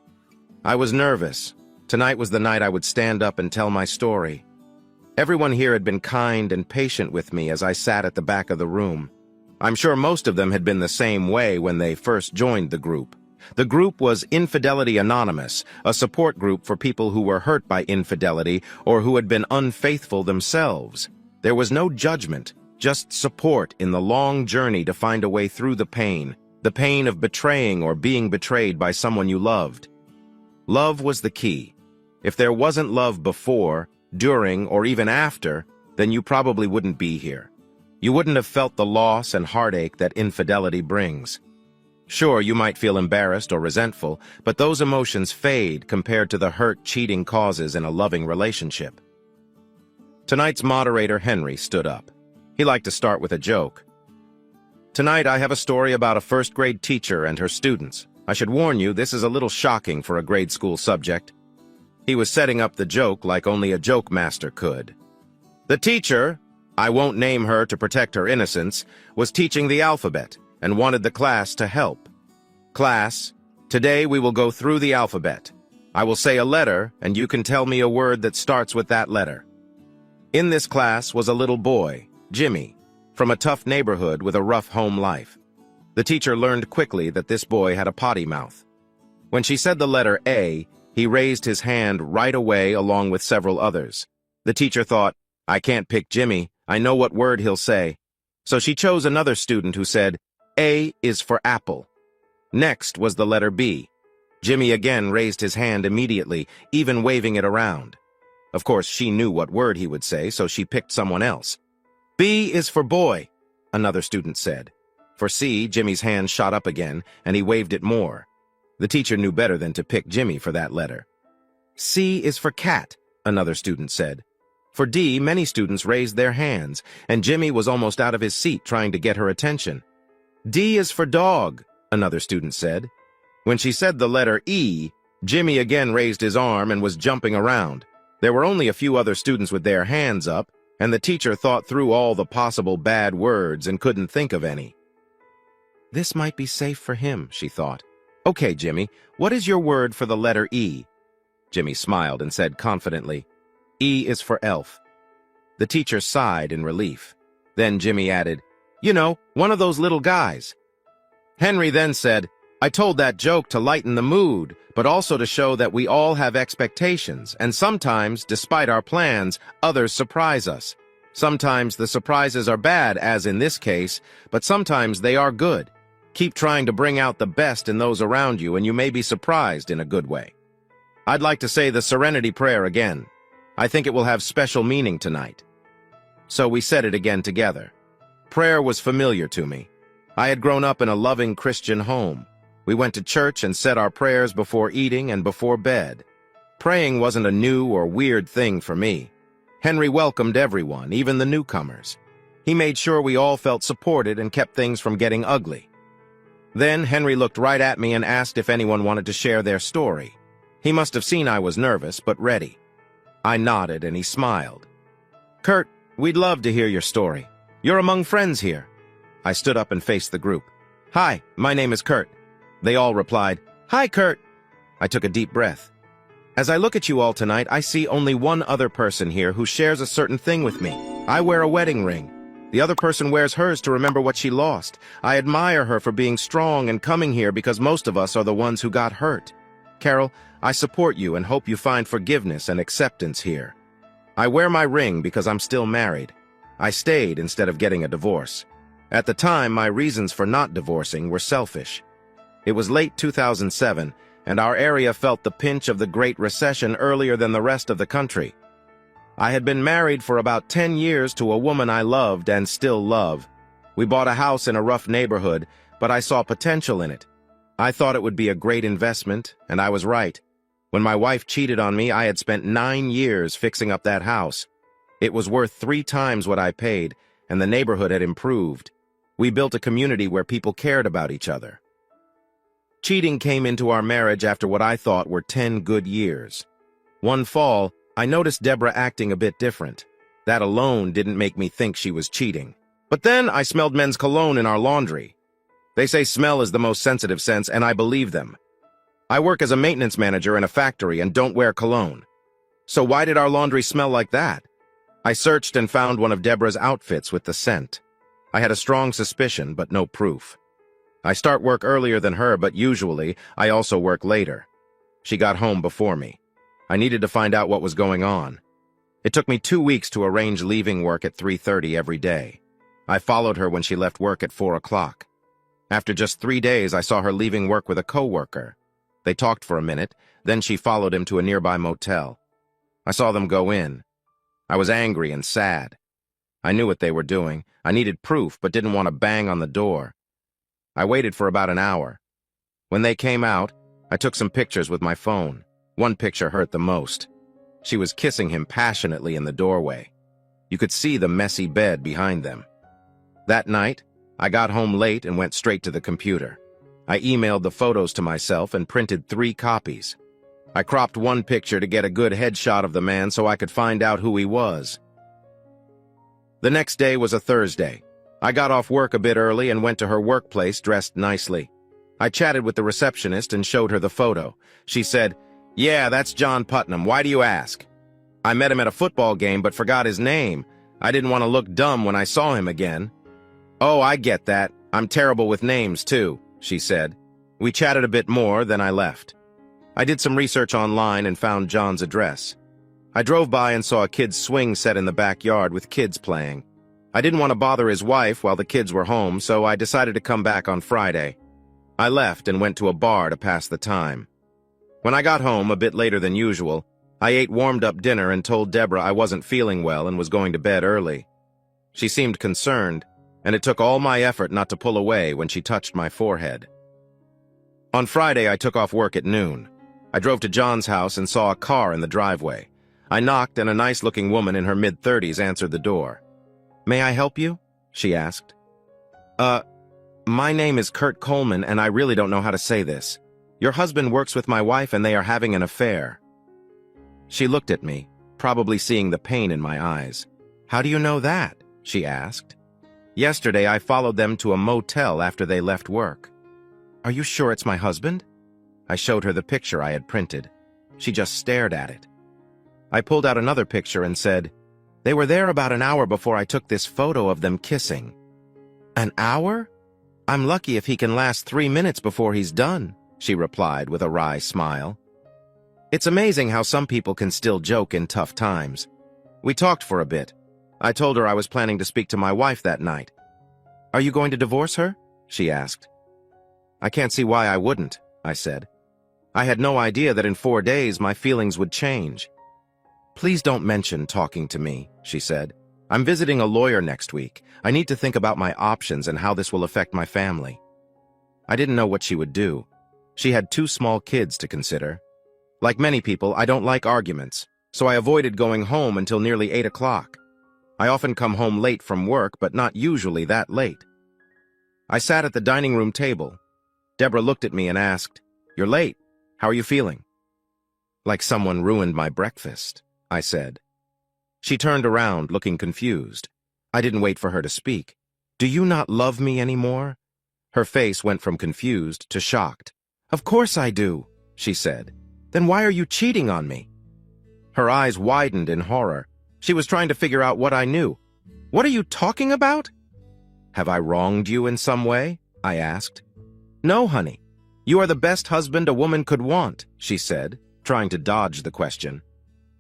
I was nervous. Tonight was the night I would stand up and tell my story. Everyone here had been kind and patient with me as I sat at the back of the room. I'm sure most of them had been the same way when they first joined the group. The group was Infidelity Anonymous, a support group for people who were hurt by infidelity or who had been unfaithful themselves. There was no judgment, just support in the long journey to find a way through the pain of betraying or being betrayed by someone you loved. Love was the key. If there wasn't love before, during, or even after, then you probably wouldn't be here. You wouldn't have felt the loss and heartache that infidelity brings. Sure, you might feel embarrassed or resentful, but those emotions fade compared to the hurt cheating causes in a loving relationship. Tonight's moderator, Henry, stood up. He liked to start with a joke. Tonight, I have a story about a first-grade teacher and her students. I should warn you, this is a little shocking for a grade school subject. He was setting up the joke like only a joke master could. The teacher, I won't name her to protect her innocence, was teaching the alphabet and wanted the class to help. Class, today we will go through the alphabet. I will say a letter, and you can tell me a word that starts with that letter. In this class was a little boy, Jimmy, from a tough neighborhood with a rough home life. The teacher learned quickly that this boy had a potty mouth. When she said the letter A, he raised his hand right away along with several others. The teacher thought, I can't pick Jimmy, I know what word he'll say. So she chose another student who said, A is for apple. Next was the letter B. Jimmy again raised his hand immediately, even waving it around. Of course, she knew what word he would say, so she picked someone else. B is for boy, another student said. For C, Jimmy's hand shot up again, and he waved it more. The teacher knew better than to pick Jimmy for that letter. C is for cat, another student said. For D, many students raised their hands, and Jimmy was almost out of his seat trying to get her attention. D is for dog, another student said. When she said the letter E, Jimmy again raised his arm and was jumping around. There were only a few other students with their hands up, and the teacher thought through all the possible bad words and couldn't think of any. This might be safe for him, she thought. Okay, Jimmy, what is your word for the letter E? Jimmy smiled and said confidently, E is for elf. The teacher sighed in relief. Then Jimmy added, You know, one of those little guys. Henry then said, I told that joke to lighten the mood, but also to show that we all have expectations, and sometimes, despite our plans, others surprise us. Sometimes the surprises are bad, as in this case, but sometimes they are good. Keep trying to bring out the best in those around you, and you may be surprised in a good way. I'd like to say the Serenity Prayer again. I think it will have special meaning tonight. So we said it again together. Prayer was familiar to me. I had grown up in a loving Christian home. We went to church and said our prayers before eating and before bed. Praying wasn't a new or weird thing for me. Henry welcomed everyone, even the newcomers. He made sure we all felt supported and kept things from getting ugly. Then Henry looked right at me and asked if anyone wanted to share their story. He must have seen I was nervous, but ready. I nodded and he smiled. Kurt, we'd love to hear your story. You're among friends here. I stood up and faced the group. Hi, my name is Kurt. They all replied, Hi, Kurt. I took a deep breath. As I look at you all tonight, I see only one other person here who shares a certain thing with me. I wear a wedding ring. The other person wears hers to remember what she lost. I admire her for being strong and coming here because most of us are the ones who got hurt. Carol, I support you and hope you find forgiveness and acceptance here. I wear my ring because I'm still married. I stayed instead of getting a divorce. At the time, my reasons for not divorcing were selfish. It was late 2007, and our area felt the pinch of the Great Recession earlier than the rest of the country. I had been married for about 10 years to a woman I loved and still love. We bought a house in a rough neighborhood, but I saw potential in it. I thought it would be a great investment, and I was right. When my wife cheated on me, I had spent 9 years fixing up that house. It was worth 3 times what I paid, and the neighborhood had improved. We built a community where people cared about each other. Cheating came into our marriage after what I thought were 10 good years. One fall, I noticed Deborah acting a bit different. That alone didn't make me think she was cheating. But then I smelled men's cologne in our laundry. They say smell is the most sensitive sense, and I believe them. I work as a maintenance manager in a factory and don't wear cologne. So why did our laundry smell like that? I searched and found one of Deborah's outfits with the scent. I had a strong suspicion, but no proof. I start work earlier than her, but usually I also work later. She got home before me. I needed to find out what was going on. It took me 2 weeks to arrange leaving work at 3:30 every day. I followed her when she left work at 4 o'clock. After just 3 days, I saw her leaving work with a coworker. They talked for a minute, then she followed him to a nearby motel. I saw them go in. I was angry and sad. I knew what they were doing. I needed proof, but didn't want to bang on the door. I waited for about an hour. When they came out, I took some pictures with my phone. One picture hurt the most. She was kissing him passionately in the doorway. You could see the messy bed behind them. That night, I got home late and went straight to the computer. I emailed the photos to myself and printed 3 copies. I cropped one picture to get a good headshot of the man so I could find out who he was. The next day was a Thursday. I got off work a bit early and went to her workplace dressed nicely. I chatted with the receptionist and showed her the photo. She said, "Yeah, that's John Putnam. Why do you ask?" "I met him at a football game but forgot his name. I didn't want to look dumb when I saw him again." "Oh, I get that. I'm terrible with names, too," she said. We chatted a bit more, then I left. I did some research online and found John's address. I drove by and saw a kid's swing set in the backyard with kids playing. I didn't want to bother his wife while the kids were home, so I decided to come back on Friday. I left and went to a bar to pass the time. When I got home, a bit later than usual, I ate warmed-up dinner and told Deborah I wasn't feeling well and was going to bed early. She seemed concerned, and it took all my effort not to pull away when she touched my forehead. On Friday, I took off work at noon. I drove to John's house and saw a car in the driveway. I knocked, and a nice-looking woman in her mid-30s answered the door. "May I help you?" she asked. My name is Kurt Coleman, and I really don't know how to say this. Your husband works with my wife, and they are having an affair." She looked at me, probably seeing the pain in my eyes. "How do you know that?" she asked. "Yesterday, I followed them to a motel after they left work." "Are you sure it's my husband?" I showed her the picture I had printed. She just stared at it. I pulled out another picture and said, "They were there about an hour before I took this photo of them kissing." "An hour? I'm lucky if he can last 3 minutes before he's done," she replied with a wry smile. It's amazing how some people can still joke in tough times. We talked for a bit. I told her I was planning to speak to my wife that night. "Are you going to divorce her?" she asked. "I can't see why I wouldn't," I said. I had no idea that in 4 days my feelings would change. "Please don't mention talking to me," she said. "I'm visiting a lawyer next week. I need to think about my options and how this will affect my family." I didn't know what she would do. She had 2 small kids to consider. Like many people, I don't like arguments, so I avoided going home until nearly 8 o'clock. I often come home late from work, but not usually that late. I sat at the dining room table. Deborah looked at me and asked, "You're late. How are you feeling?" "Like someone ruined my breakfast," I said. She turned around, looking confused. I didn't wait for her to speak. "Do you not love me anymore?" Her face went from confused to shocked. "Of course I do," she said. "Then why are you cheating on me?" Her eyes widened in horror. She was trying to figure out what I knew. "What are you talking about?" "Have I wronged you in some way?" I asked. "No, honey. You are the best husband a woman could want," she said, trying to dodge the question.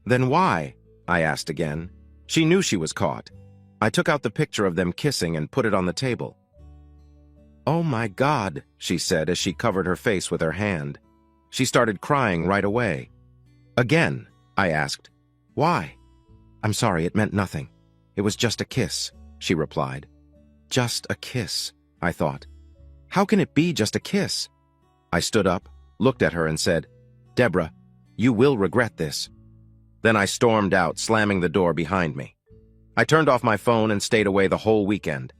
"Then why?" I asked again. She knew she was caught. I took out the picture of them kissing and put it on the table. "Oh my God," she said as she covered her face with her hand. She started crying right away. "Again?" I asked. "Why?" "I'm sorry, it meant nothing. It was just a kiss," she replied. Just a kiss, I thought. How can it be just a kiss? I stood up, looked at her and said, "Deborah, you will regret this." Then I stormed out, slamming the door behind me. I turned off my phone and stayed away the whole weekend.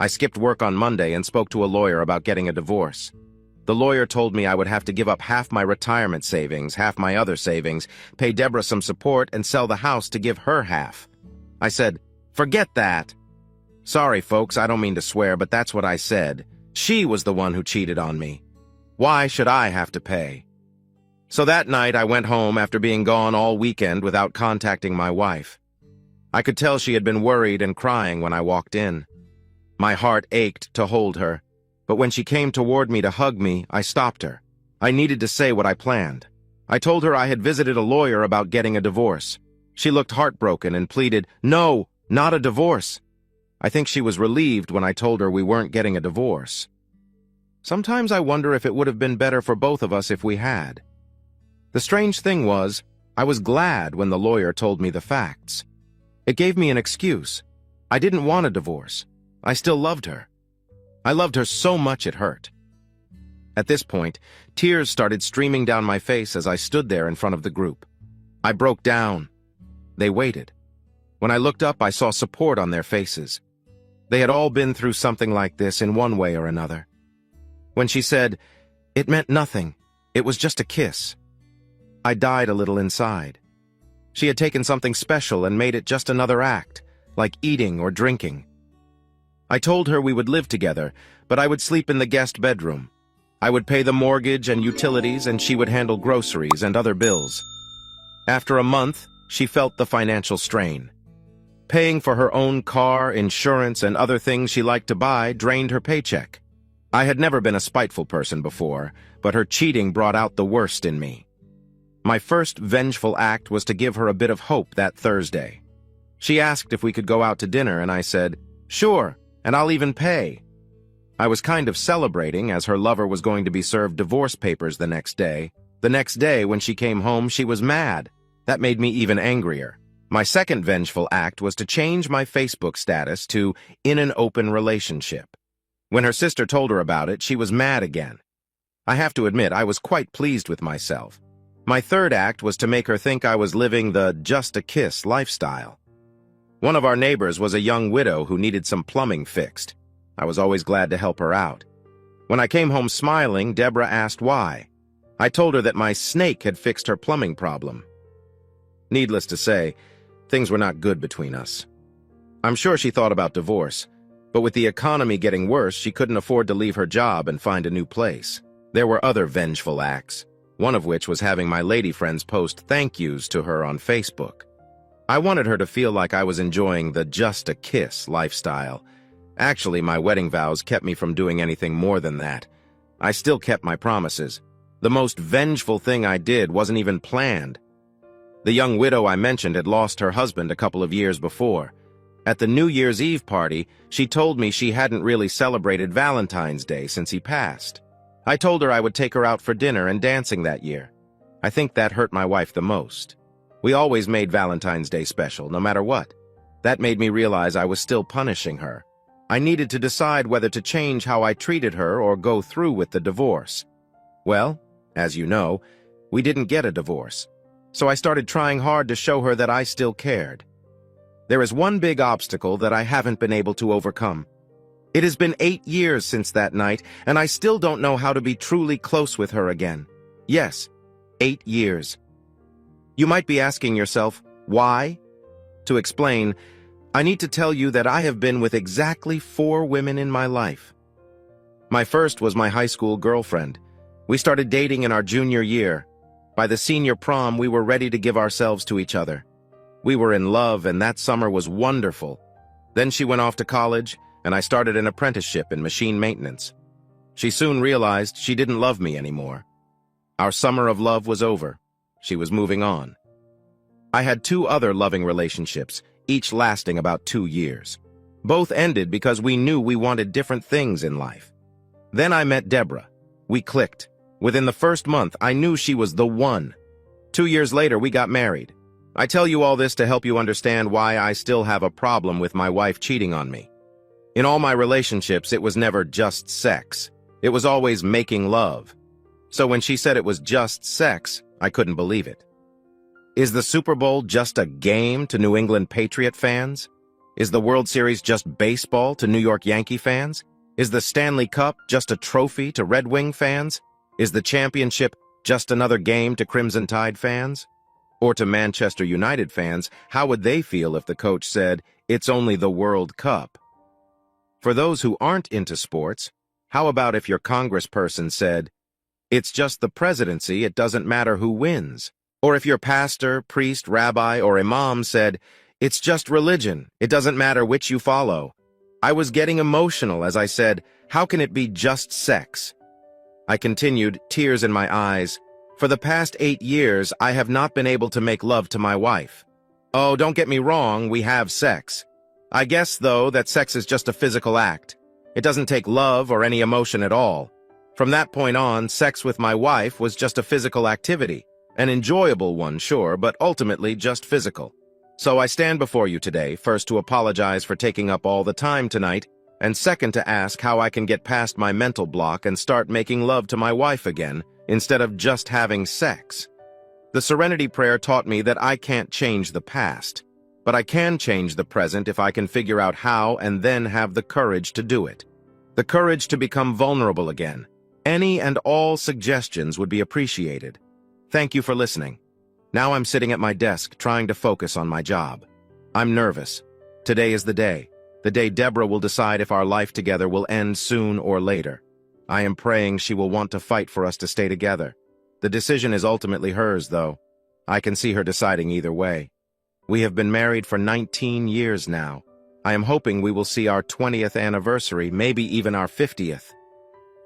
I skipped work on Monday and spoke to a lawyer about getting a divorce. The lawyer told me I would have to give up half my retirement savings, half my other savings, pay Deborah some support, and sell the house to give her half. I said, "Forget that." Sorry, folks, I don't mean to swear, but that's what I said. She was the one who cheated on me. Why should I have to pay? So that night, I went home after being gone all weekend without contacting my wife. I could tell she had been worried and crying when I walked in. My heart ached to hold her, but when she came toward me to hug me, I stopped her. I needed to say what I planned. I told her I had visited a lawyer about getting a divorce. She looked heartbroken and pleaded, "No, not a divorce." I think she was relieved when I told her we weren't getting a divorce. Sometimes I wonder if it would have been better for both of us if we had. The strange thing was, I was glad when the lawyer told me the facts. It gave me an excuse. I didn't want a divorce. I still loved her. I loved her so much it hurt. At this point, tears started streaming down my face as I stood there in front of the group. I broke down. They waited. When I looked up, I saw support on their faces. They had all been through something like this in one way or another. When she said, "It meant nothing. It was just a kiss," I died a little inside. She had taken something special and made it just another act, like eating or drinking. I told her we would live together, but I would sleep in the guest bedroom. I would pay the mortgage and utilities, and she would handle groceries and other bills. After a month, she felt the financial strain. Paying for her own car, insurance, and other things she liked to buy drained her paycheck. I had never been a spiteful person before, but her cheating brought out the worst in me. My first vengeful act was to give her a bit of hope that Thursday. She asked if we could go out to dinner, and I said, "Sure, and I'll even pay." I was kind of celebrating, as her lover was going to be served divorce papers the next day. The next day, when she came home, she was mad. That made me even angrier. My second vengeful act was to change my Facebook status to "in an open relationship." When her sister told her about it, she was mad again. I have to admit, I was quite pleased with myself. My third act was to make her think I was living the just a kiss lifestyle. One of our neighbors was a young widow who needed some plumbing fixed. I was always glad to help her out. When I came home smiling, Deborah asked why. I told her that my snake had fixed her plumbing problem. Needless to say, things were not good between us. I'm sure she thought about divorce, but with the economy getting worse, she couldn't afford to leave her job and find a new place. There were other vengeful acts, one of which was having my lady friends post thank yous to her on Facebook. I wanted her to feel like I was enjoying the just a kiss lifestyle. Actually, my wedding vows kept me from doing anything more than that. I still kept my promises. The most vengeful thing I did wasn't even planned. The young widow I mentioned had lost her husband a couple of years before. At the New Year's Eve party, she told me she hadn't really celebrated Valentine's Day since he passed. I told her I would take her out for dinner and dancing that year. I think that hurt my wife the most. We always made Valentine's Day special, no matter what. That made me realize I was still punishing her. I needed to decide whether to change how I treated her or go through with the divorce. Well, as you know, we didn't get a divorce. So I started trying hard to show her that I still cared. There is one big obstacle that I haven't been able to overcome. It has been 8 years since that night, and I still don't know how to be truly close with her again. Yes, 8 years. You might be asking yourself, why? To explain, I need to tell you that I have been with exactly 4 women in my life. My first was my high school girlfriend. We started dating in our junior year. By the senior prom, we were ready to give ourselves to each other. We were in love, and that summer was wonderful. Then she went off to college, and I started an apprenticeship in machine maintenance. She soon realized she didn't love me anymore. Our summer of love was over. She was moving on. I had 2 other loving relationships, each lasting about 2 years. Both ended because we knew we wanted different things in life. Then I met Deborah. We clicked. Within the first month, I knew she was the one. 2 years later, we got married. I tell you all this to help you understand why I still have a problem with my wife cheating on me. In all my relationships, it was never just sex. It was always making love. So when she said it was just sex, I couldn't believe it. Is the Super Bowl just a game to New England Patriot fans? Is the World Series just baseball to New York Yankee fans? Is the Stanley Cup just a trophy to Red Wing fans? Is the championship just another game to Crimson Tide fans? Or to Manchester United fans, how would they feel if the coach said, "It's only the World Cup"? For those who aren't into sports, how about if your congressperson said, "It's just the presidency, it doesn't matter who wins"? Or if your pastor, priest, rabbi, or imam said, "It's just religion, it doesn't matter which you follow"? I was getting emotional as I said, "How can it be just sex?" I continued, tears in my eyes, "For the past 8 years, I have not been able to make love to my wife. Oh, don't get me wrong, we have sex. I guess, though, that sex is just a physical act. It doesn't take love or any emotion at all. From that point on, sex with my wife was just a physical activity. An enjoyable one, sure, but ultimately just physical. So I stand before you today, first to apologize for taking up all the time tonight, and second to ask how I can get past my mental block and start making love to my wife again, instead of just having sex. The Serenity Prayer taught me that I can't change the past, but I can change the present if I can figure out how and then have the courage to do it. The courage to become vulnerable again. Any and all suggestions would be appreciated. Thank you for listening. Now I'm sitting at my desk trying to focus on my job. I'm nervous. Today is the day Deborah will decide if our life together will end soon or later. I am praying she will want to fight for us to stay together. The decision is ultimately hers, though. I can see her deciding either way. We have been married for 19 years now. I am hoping we will see our 20th anniversary, maybe even our 50th.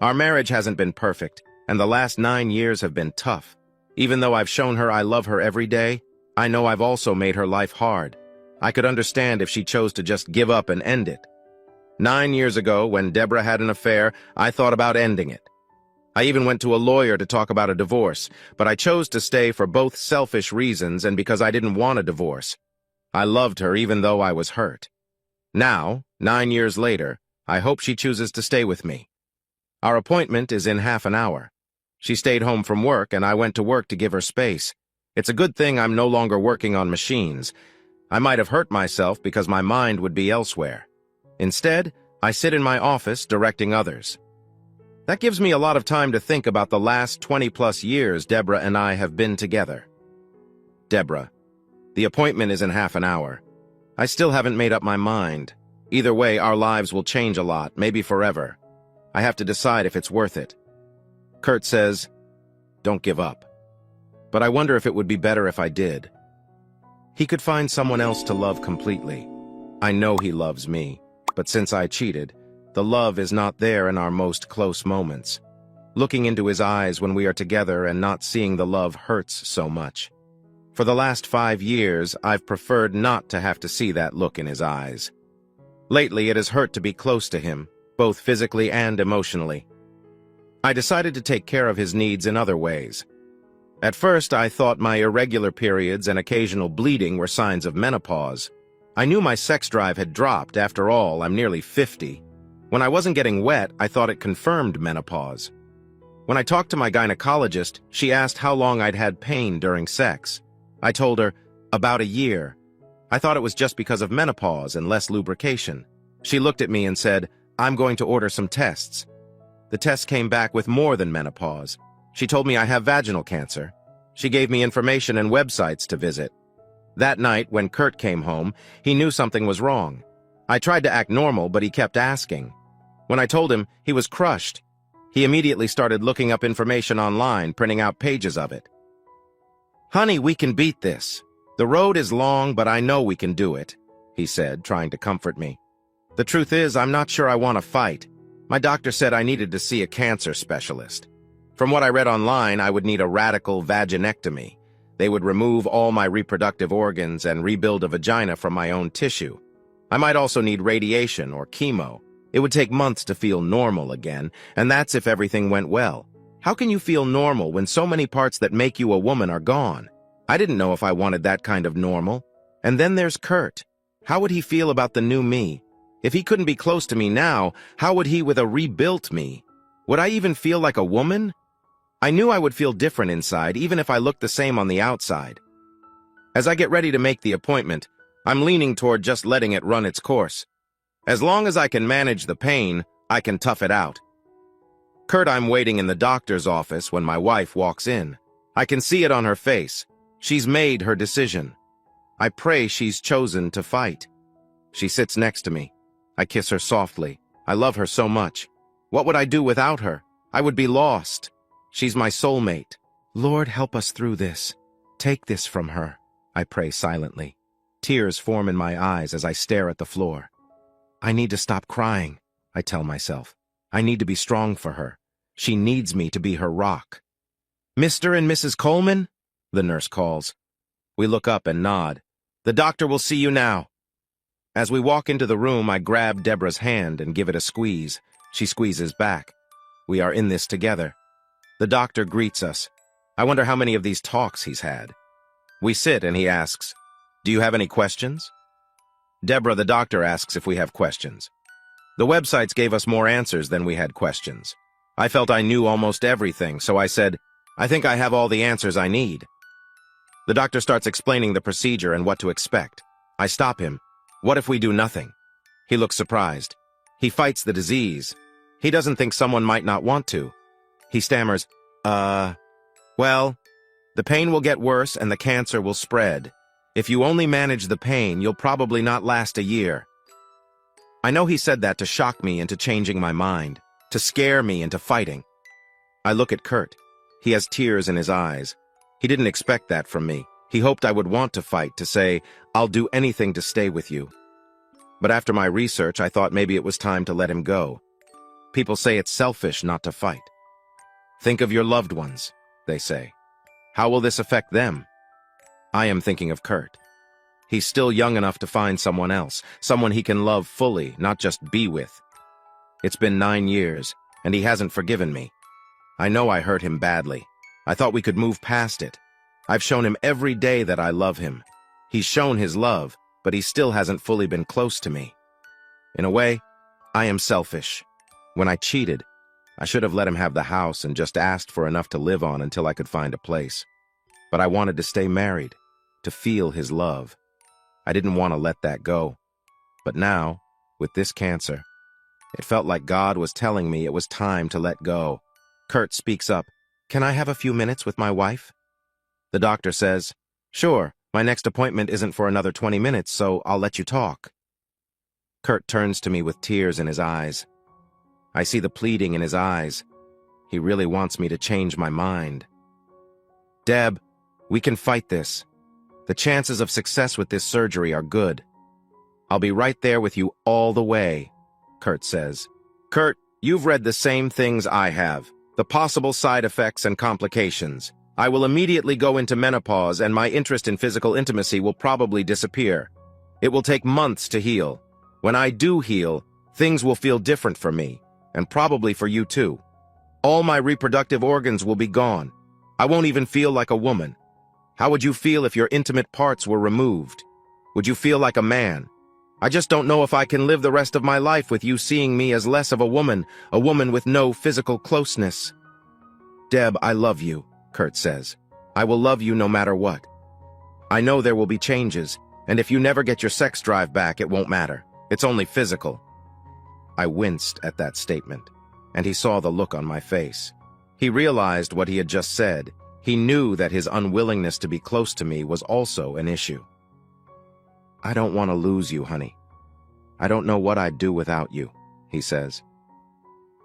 Our marriage hasn't been perfect, and the last 9 years have been tough. Even though I've shown her I love her every day, I know I've also made her life hard. I could understand if she chose to just give up and end it. 9 years ago, when Deborah had an affair, I thought about ending it. I even went to a lawyer to talk about a divorce, but I chose to stay for both selfish reasons and because I didn't want a divorce. I loved her even though I was hurt. Now, 9 years later, I hope she chooses to stay with me. Our appointment is in half an hour. She stayed home from work, and I went to work to give her space. It's a good thing I'm no longer working on machines. I might have hurt myself because my mind would be elsewhere. Instead, I sit in my office directing others. That gives me a lot of time to think about the last 20-plus years Deborah and I have been together. Deborah, the appointment is in half an hour. I still haven't made up my mind. Either way, our lives will change a lot, maybe forever. I have to decide if it's worth it. Kurt says, "Don't give up." But I wonder if it would be better if I did. He could find someone else to love completely. I know he loves me, but since I cheated, the love is not there in our most close moments. Looking into his eyes when we are together and not seeing the love hurts so much. For the last 5 years, I've preferred not to have to see that look in his eyes. Lately, it has hurt to be close to him, both physically and emotionally. I decided to take care of his needs in other ways. At first, I thought my irregular periods and occasional bleeding were signs of menopause. I knew my sex drive had dropped. After all, I'm nearly 50. When I wasn't getting wet, I thought it confirmed menopause. When I talked to my gynecologist, she asked how long I'd had pain during sex. I told her, about a year. I thought it was just because of menopause and less lubrication. She looked at me and said, "I'm going to order some tests." The test came back with more than menopause. She told me I have vaginal cancer. She gave me information and websites to visit. That night, when Kurt came home, he knew something was wrong. I tried to act normal, but he kept asking. When I told him, he was crushed. He immediately started looking up information online, printing out pages of it. "Honey, we can beat this. The road is long, but I know we can do it," he said, trying to comfort me. "The truth is, I'm not sure I want to fight. My doctor said I needed to see a cancer specialist. From what I read online, I would need a radical vaginectomy. They would remove all my reproductive organs and rebuild a vagina from my own tissue. I might also need radiation or chemo. It would take months to feel normal again, and that's if everything went well. How can you feel normal when so many parts that make you a woman are gone? I didn't know if I wanted that kind of normal. And then there's Kurt. How would he feel about the new me? If he couldn't be close to me now, how would he with a rebuilt me? Would I even feel like a woman? I knew I would feel different inside, even if I looked the same on the outside. As I get ready to make the appointment, I'm leaning toward just letting it run its course. As long as I can manage the pain, I can tough it out. Kurt, I'm waiting in the doctor's office when my wife walks in. I can see it on her face. She's made her decision. I pray she's chosen to fight. She sits next to me. I kiss her softly. I love her so much. What would I do without her? I would be lost. She's my soulmate. Lord, help us through this. Take this from her, I pray silently. Tears form in my eyes as I stare at the floor. I need to stop crying, I tell myself. I need to be strong for her. She needs me to be her rock. Mr. and Mrs. Coleman? The nurse calls. We look up and nod. The doctor will see you now. As we walk into the room, I grab Deborah's hand and give it a squeeze. She squeezes back. We are in this together. The doctor greets us. I wonder how many of these talks he's had. We sit and he asks, "Do you have any questions?" Deborah, the doctor, asks if we have questions. The websites gave us more answers than we had questions. I felt I knew almost everything, so I said, "I think I have all the answers I need." The doctor starts explaining the procedure and what to expect. I stop him. What if we do nothing? He looks surprised. He fights the disease. He doesn't think someone might not want to. He stammers, well, the pain will get worse and the cancer will spread. If you only manage the pain, you'll probably not last a year. I know he said that to shock me into changing my mind, to scare me into fighting. I look at Kurt. He has tears in his eyes. He didn't expect that from me. He hoped I would want to fight, to say, "I'll do anything to stay with you." But after my research, I thought maybe it was time to let him go. People say it's selfish not to fight. Think of your loved ones, they say. How will this affect them? I am thinking of Kurt. He's still young enough to find someone else, someone he can love fully, not just be with. It's been 9 years, and he hasn't forgiven me. I know I hurt him badly. I thought we could move past it. I've shown him every day that I love him. He's shown his love, but he still hasn't fully been close to me. In a way, I am selfish. When I cheated, I should have let him have the house and just asked for enough to live on until I could find a place. But I wanted to stay married, to feel his love. I didn't want to let that go. But now, with this cancer, it felt like God was telling me it was time to let go. Kurt speaks up. "Can I have a few minutes with my wife?" The doctor says, "Sure, my next appointment isn't for another 20 minutes, so I'll let you talk." Kurt turns to me with tears in his eyes. I see the pleading in his eyes. He really wants me to change my mind. "Deb, we can fight this. The chances of success with this surgery are good. I'll be right there with you all the way," Kurt says. "Kurt, you've read the same things I have, the possible side effects and complications. I will immediately go into menopause and my interest in physical intimacy will probably disappear. It will take months to heal. When I do heal, things will feel different for me, and probably for you too. All my reproductive organs will be gone. I won't even feel like a woman. How would you feel if your intimate parts were removed? Would you feel like a man? I just don't know if I can live the rest of my life with you seeing me as less of a woman with no physical closeness." "Deb, I love you," Kurt says. "I will love you no matter what. I know there will be changes, and if you never get your sex drive back, it won't matter. It's only physical." I winced at that statement, and he saw the look on my face. He realized what he had just said. He knew that his unwillingness to be close to me was also an issue. "I don't want to lose you, honey. I don't know what I'd do without you," he says.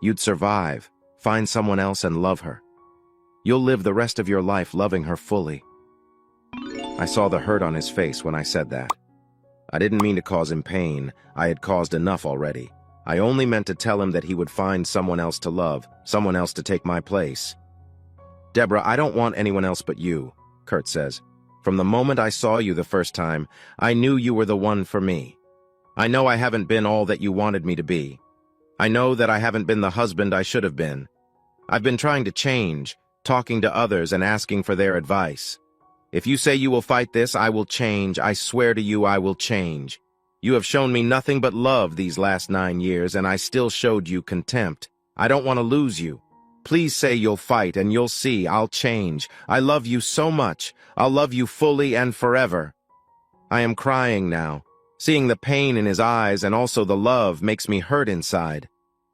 "You'd survive, find someone else and love her. You'll live the rest of your life loving her fully." I saw the hurt on his face when I said that. I didn't mean to cause him pain. I had caused enough already. I only meant to tell him that he would find someone else to love, someone else to take my place. "Deborah, I don't want anyone else but you," Kurt says. "From the moment I saw you the first time, I knew you were the one for me. I know I haven't been all that you wanted me to be. I know that I haven't been the husband I should have been. I've been trying to change, talking to others and asking for their advice. If you say you will fight this, I will change. I swear to you I will change. You have shown me nothing but love these last 9 years, and I still showed you contempt. I don't want to lose you. Please say you'll fight, and you'll see I'll change. I love you so much. I'll love you fully and forever." I am crying now. Seeing the pain in his eyes and also the love makes me hurt inside.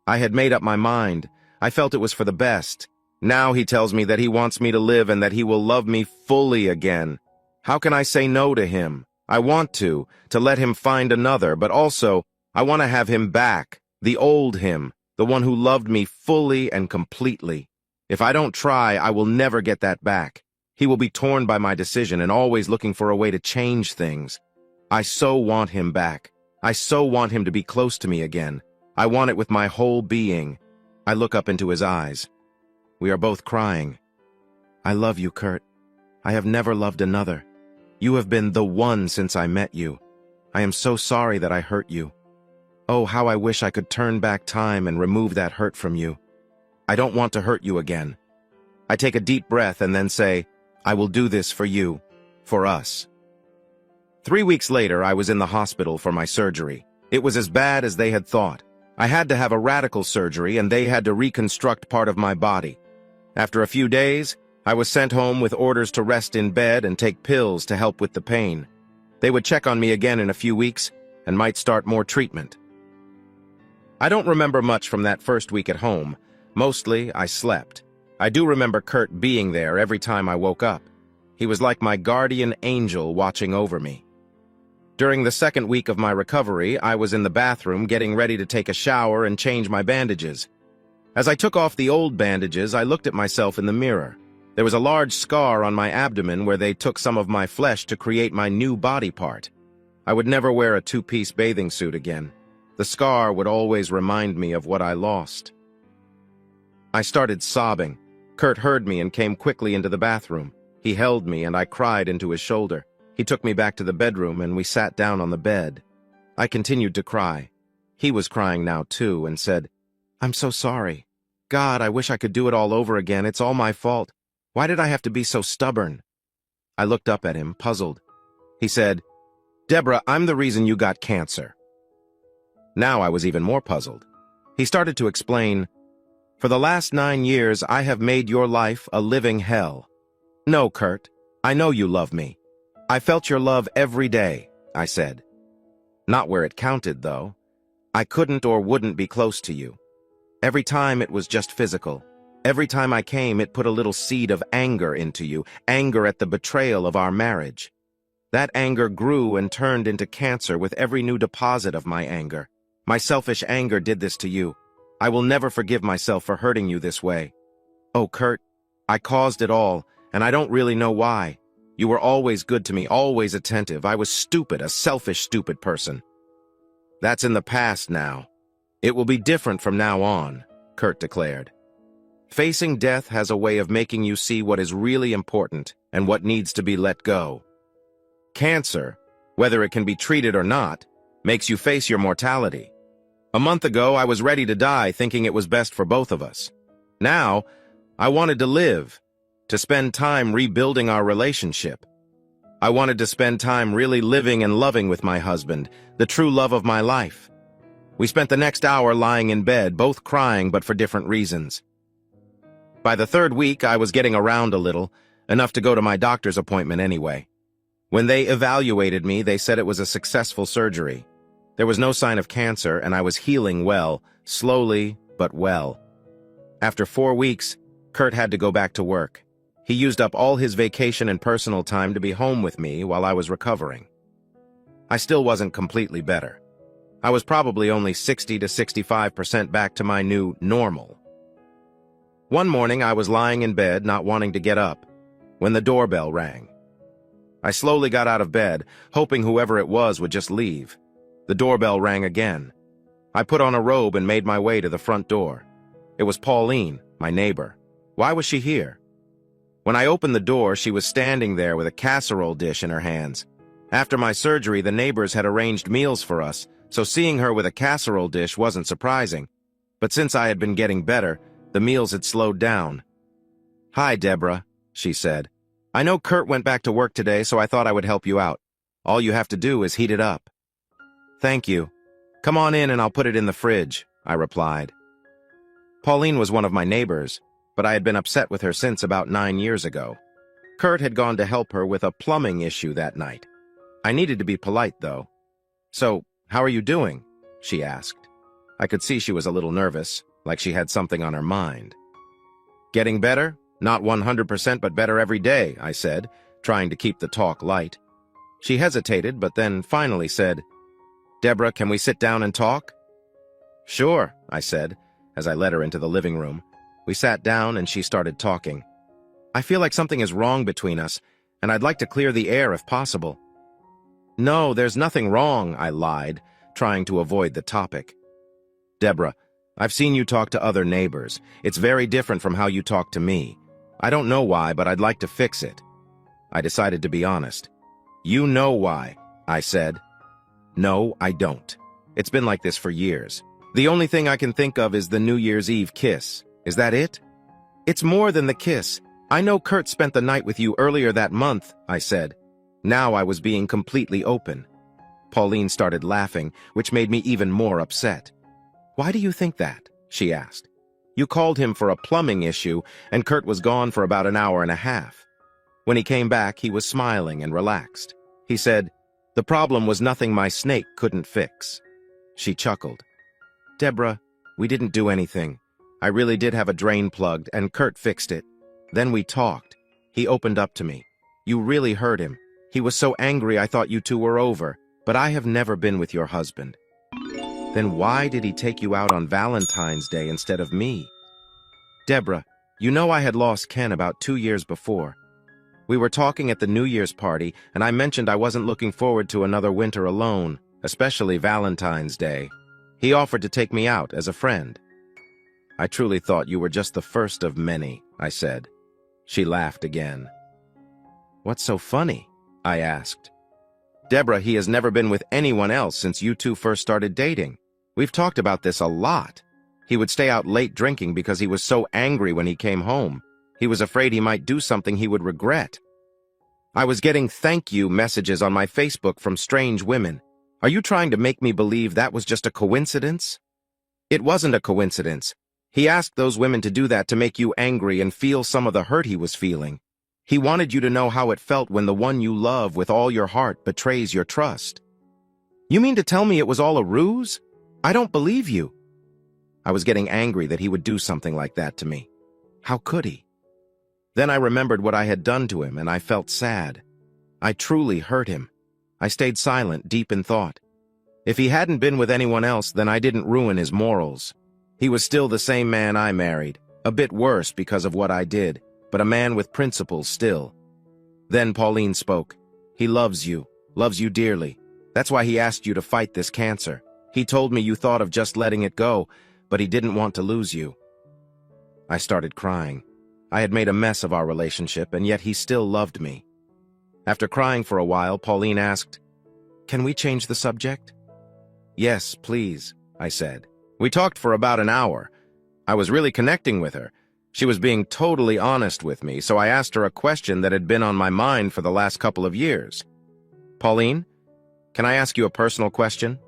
I had made up my mind. I felt it was for the best. Now he tells me that he wants me to live and that he will love me fully again. How can I say no to him? I want to let him find another, but also, I want to have him back, the old him, the one who loved me fully and completely. If I don't try, I will never get that back. He will be torn by my decision and always looking for a way to change things. I so want him back. I so want him to be close to me again. I want it with my whole being. I look up into his eyes. We are both crying. I love you, Kurt. I have never loved another. You have been the one since I met you. I am so sorry that I hurt you. Oh, how I wish I could turn back time and remove that hurt from you. I don't want to hurt you again. I take a deep breath and then say, I will do this for you, for us. 3 weeks later, I was in the hospital for my surgery. It was as bad as they had thought. I had to have a radical surgery and they had to reconstruct part of my body. After a few days, I was sent home with orders to rest in bed and take pills to help with the pain. They would check on me again in a few weeks and might start more treatment. I don't remember much from that first week at home. Mostly, I slept. I do remember Kurt being there every time I woke up. He was like my guardian angel watching over me. During the second week of my recovery, I was in the bathroom getting ready to take a shower and change my bandages. As I took off the old bandages, I looked at myself in the mirror. There was a large scar on my abdomen where they took some of my flesh to create my new body part. I would never wear a two-piece bathing suit again. The scar would always remind me of what I lost. I started sobbing. Kurt heard me and came quickly into the bathroom. He held me and I cried into his shoulder. He took me back to the bedroom and we sat down on the bed. I continued to cry. He was crying now too and said, I'm so sorry. God, I wish I could do it all over again. It's all my fault. Why did I have to be so stubborn? I looked up at him, puzzled. He said, Deborah, I'm the reason you got cancer. Now I was even more puzzled. He started to explain, for the last 9 years, I have made your life a living hell. No, Kurt, I know you love me. I felt your love every day, I said. Not where it counted, though. I couldn't or wouldn't be close to you. Every time it was just physical. Every time I came, it put a little seed of anger into you, anger at the betrayal of our marriage. That anger grew and turned into cancer with every new deposit of my anger. My selfish anger did this to you. I will never forgive myself for hurting you this way. Oh, Kurt, I caused it all, and I don't really know why. You were always good to me, always attentive. I was stupid, a selfish, stupid person. That's in the past now. It will be different from now on, Kurt declared. Facing death has a way of making you see what is really important and what needs to be let go. Cancer, whether it can be treated or not, makes you face your mortality. A month ago, I was ready to die, thinking it was best for both of us. Now, I wanted to live, to spend time rebuilding our relationship. I wanted to spend time really living and loving with my husband, the true love of my life. We spent the next hour lying in bed, both crying but for different reasons. By the third week, I was getting around a little, enough to go to my doctor's appointment anyway. When they evaluated me, they said it was a successful surgery. There was no sign of cancer, and I was healing well, slowly but well. After 4 weeks, Kurt had to go back to work. He used up all his vacation and personal time to be home with me while I was recovering. I still wasn't completely better. I was probably only 60 to 65% back to my new normal. One morning, I was lying in bed, not wanting to get up, when the doorbell rang. I slowly got out of bed, hoping whoever it was would just leave. The doorbell rang again. I put on a robe and made my way to the front door. It was Pauline, my neighbor. Why was she here? When I opened the door, she was standing there with a casserole dish in her hands. After my surgery, the neighbors had arranged meals for us, so seeing her with a casserole dish wasn't surprising. But since I had been getting better, the meals had slowed down. Hi, Deborah, she said. I know Kurt went back to work today, so I thought I would help you out. All you have to do is heat it up. Thank you. Come on in and I'll put it in the fridge, I replied. Pauline was one of my neighbors, but I had been upset with her since about 9 years ago. Kurt had gone to help her with a plumbing issue that night. I needed to be polite, though. "So, how are you doing?" she asked. I could see she was a little nervous, like she had something on her mind. "Getting better? Not 100%, but better every day," I said, trying to keep the talk light. She hesitated, but then finally said, "Deborah, can we sit down and talk?" "Sure," I said, as I led her into the living room. We sat down and she started talking. "I feel like something is wrong between us, and I'd like to clear the air if possible." "No, there's nothing wrong," I lied, trying to avoid the topic. "Deborah, I've seen you talk to other neighbors. It's very different from how you talk to me. I don't know why, but I'd like to fix it." I decided to be honest. "You know why," I said. "No, I don't. It's been like this for years. The only thing I can think of is the New Year's Eve kiss. Is that it?" "It's more than the kiss. I know Kurt spent the night with you earlier that month," I said. Now I was being completely open. Pauline started laughing, which made me even more upset. "Why do you think that?" she asked. "You called him for a plumbing issue, and Kurt was gone for about an hour and a half. When he came back, he was smiling and relaxed. He said, 'The problem was nothing my snake couldn't fix.'" She chuckled. "Deborah, we didn't do anything. I really did have a drain plugged, and Kurt fixed it. Then we talked. He opened up to me. You really hurt him. He was so angry I thought you two were over, but I have never been with your husband." "Then why did he take you out on Valentine's Day instead of me?" "Deborah, you know I had lost Ken about 2 years before. We were talking at the New Year's party, and I mentioned I wasn't looking forward to another winter alone, especially Valentine's Day. He offered to take me out as a friend." "I truly thought you were just the first of many," I said. She laughed again. "What's so funny?" I asked. "Deborah, he has never been with anyone else since you two first started dating. We've talked about this a lot. He would stay out late drinking because he was so angry when he came home. He was afraid he might do something he would regret. I was getting thank you messages on my Facebook from strange women. Are you trying to make me believe that was just a coincidence?" "It wasn't a coincidence. He asked those women to do that to make you angry and feel some of the hurt he was feeling. He wanted you to know how it felt when the one you love with all your heart betrays your trust." "You mean to tell me it was all a ruse? I don't believe you." I was getting angry that he would do something like that to me. How could he? Then I remembered what I had done to him, and I felt sad. I truly hurt him. I stayed silent, deep in thought. If he hadn't been with anyone else, then I didn't ruin his morals. He was still the same man I married, a bit worse because of what I did, but a man with principles still. Then Pauline spoke. "He loves you dearly. That's why he asked you to fight this cancer. He told me you thought of just letting it go, but he didn't want to lose you." I started crying. I had made a mess of our relationship, and yet he still loved me. After crying for a while, Pauline asked, "Can we change the subject?" "Yes, please," I said. We talked for about an hour. I was really connecting with her. She was being totally honest with me, so I asked her a question that had been on my mind for the last couple of years. "Pauline, can I ask you a personal question?"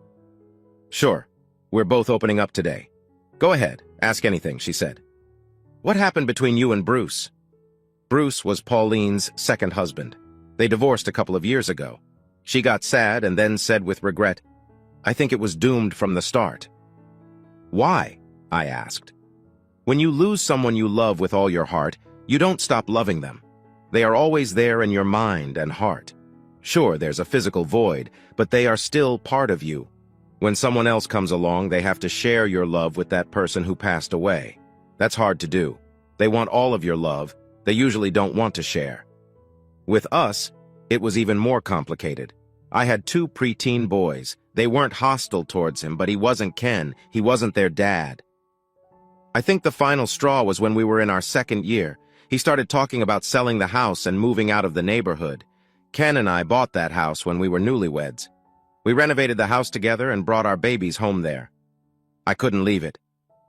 "Sure. We're both opening up today." "Go ahead, ask anything," she said. "What happened between you and Bruce?" Bruce was Pauline's second husband. They divorced a couple of years ago. She got sad and then said with regret, "I think it was doomed from the start." "Why?" I asked. "When you lose someone you love with all your heart, you don't stop loving them. They are always there in your mind and heart. Sure, there's a physical void, but they are still part of you. When someone else comes along, they have to share your love with that person who passed away. That's hard to do. They want all of your love. They usually don't want to share. With us, it was even more complicated. I had 2 preteen boys. They weren't hostile towards him, but he wasn't Ken. He wasn't their dad. I think the final straw was when we were in our 2nd year. He started talking about selling the house and moving out of the neighborhood. Ken and I bought that house when we were newlyweds. We renovated the house together and brought our babies home there. I couldn't leave it.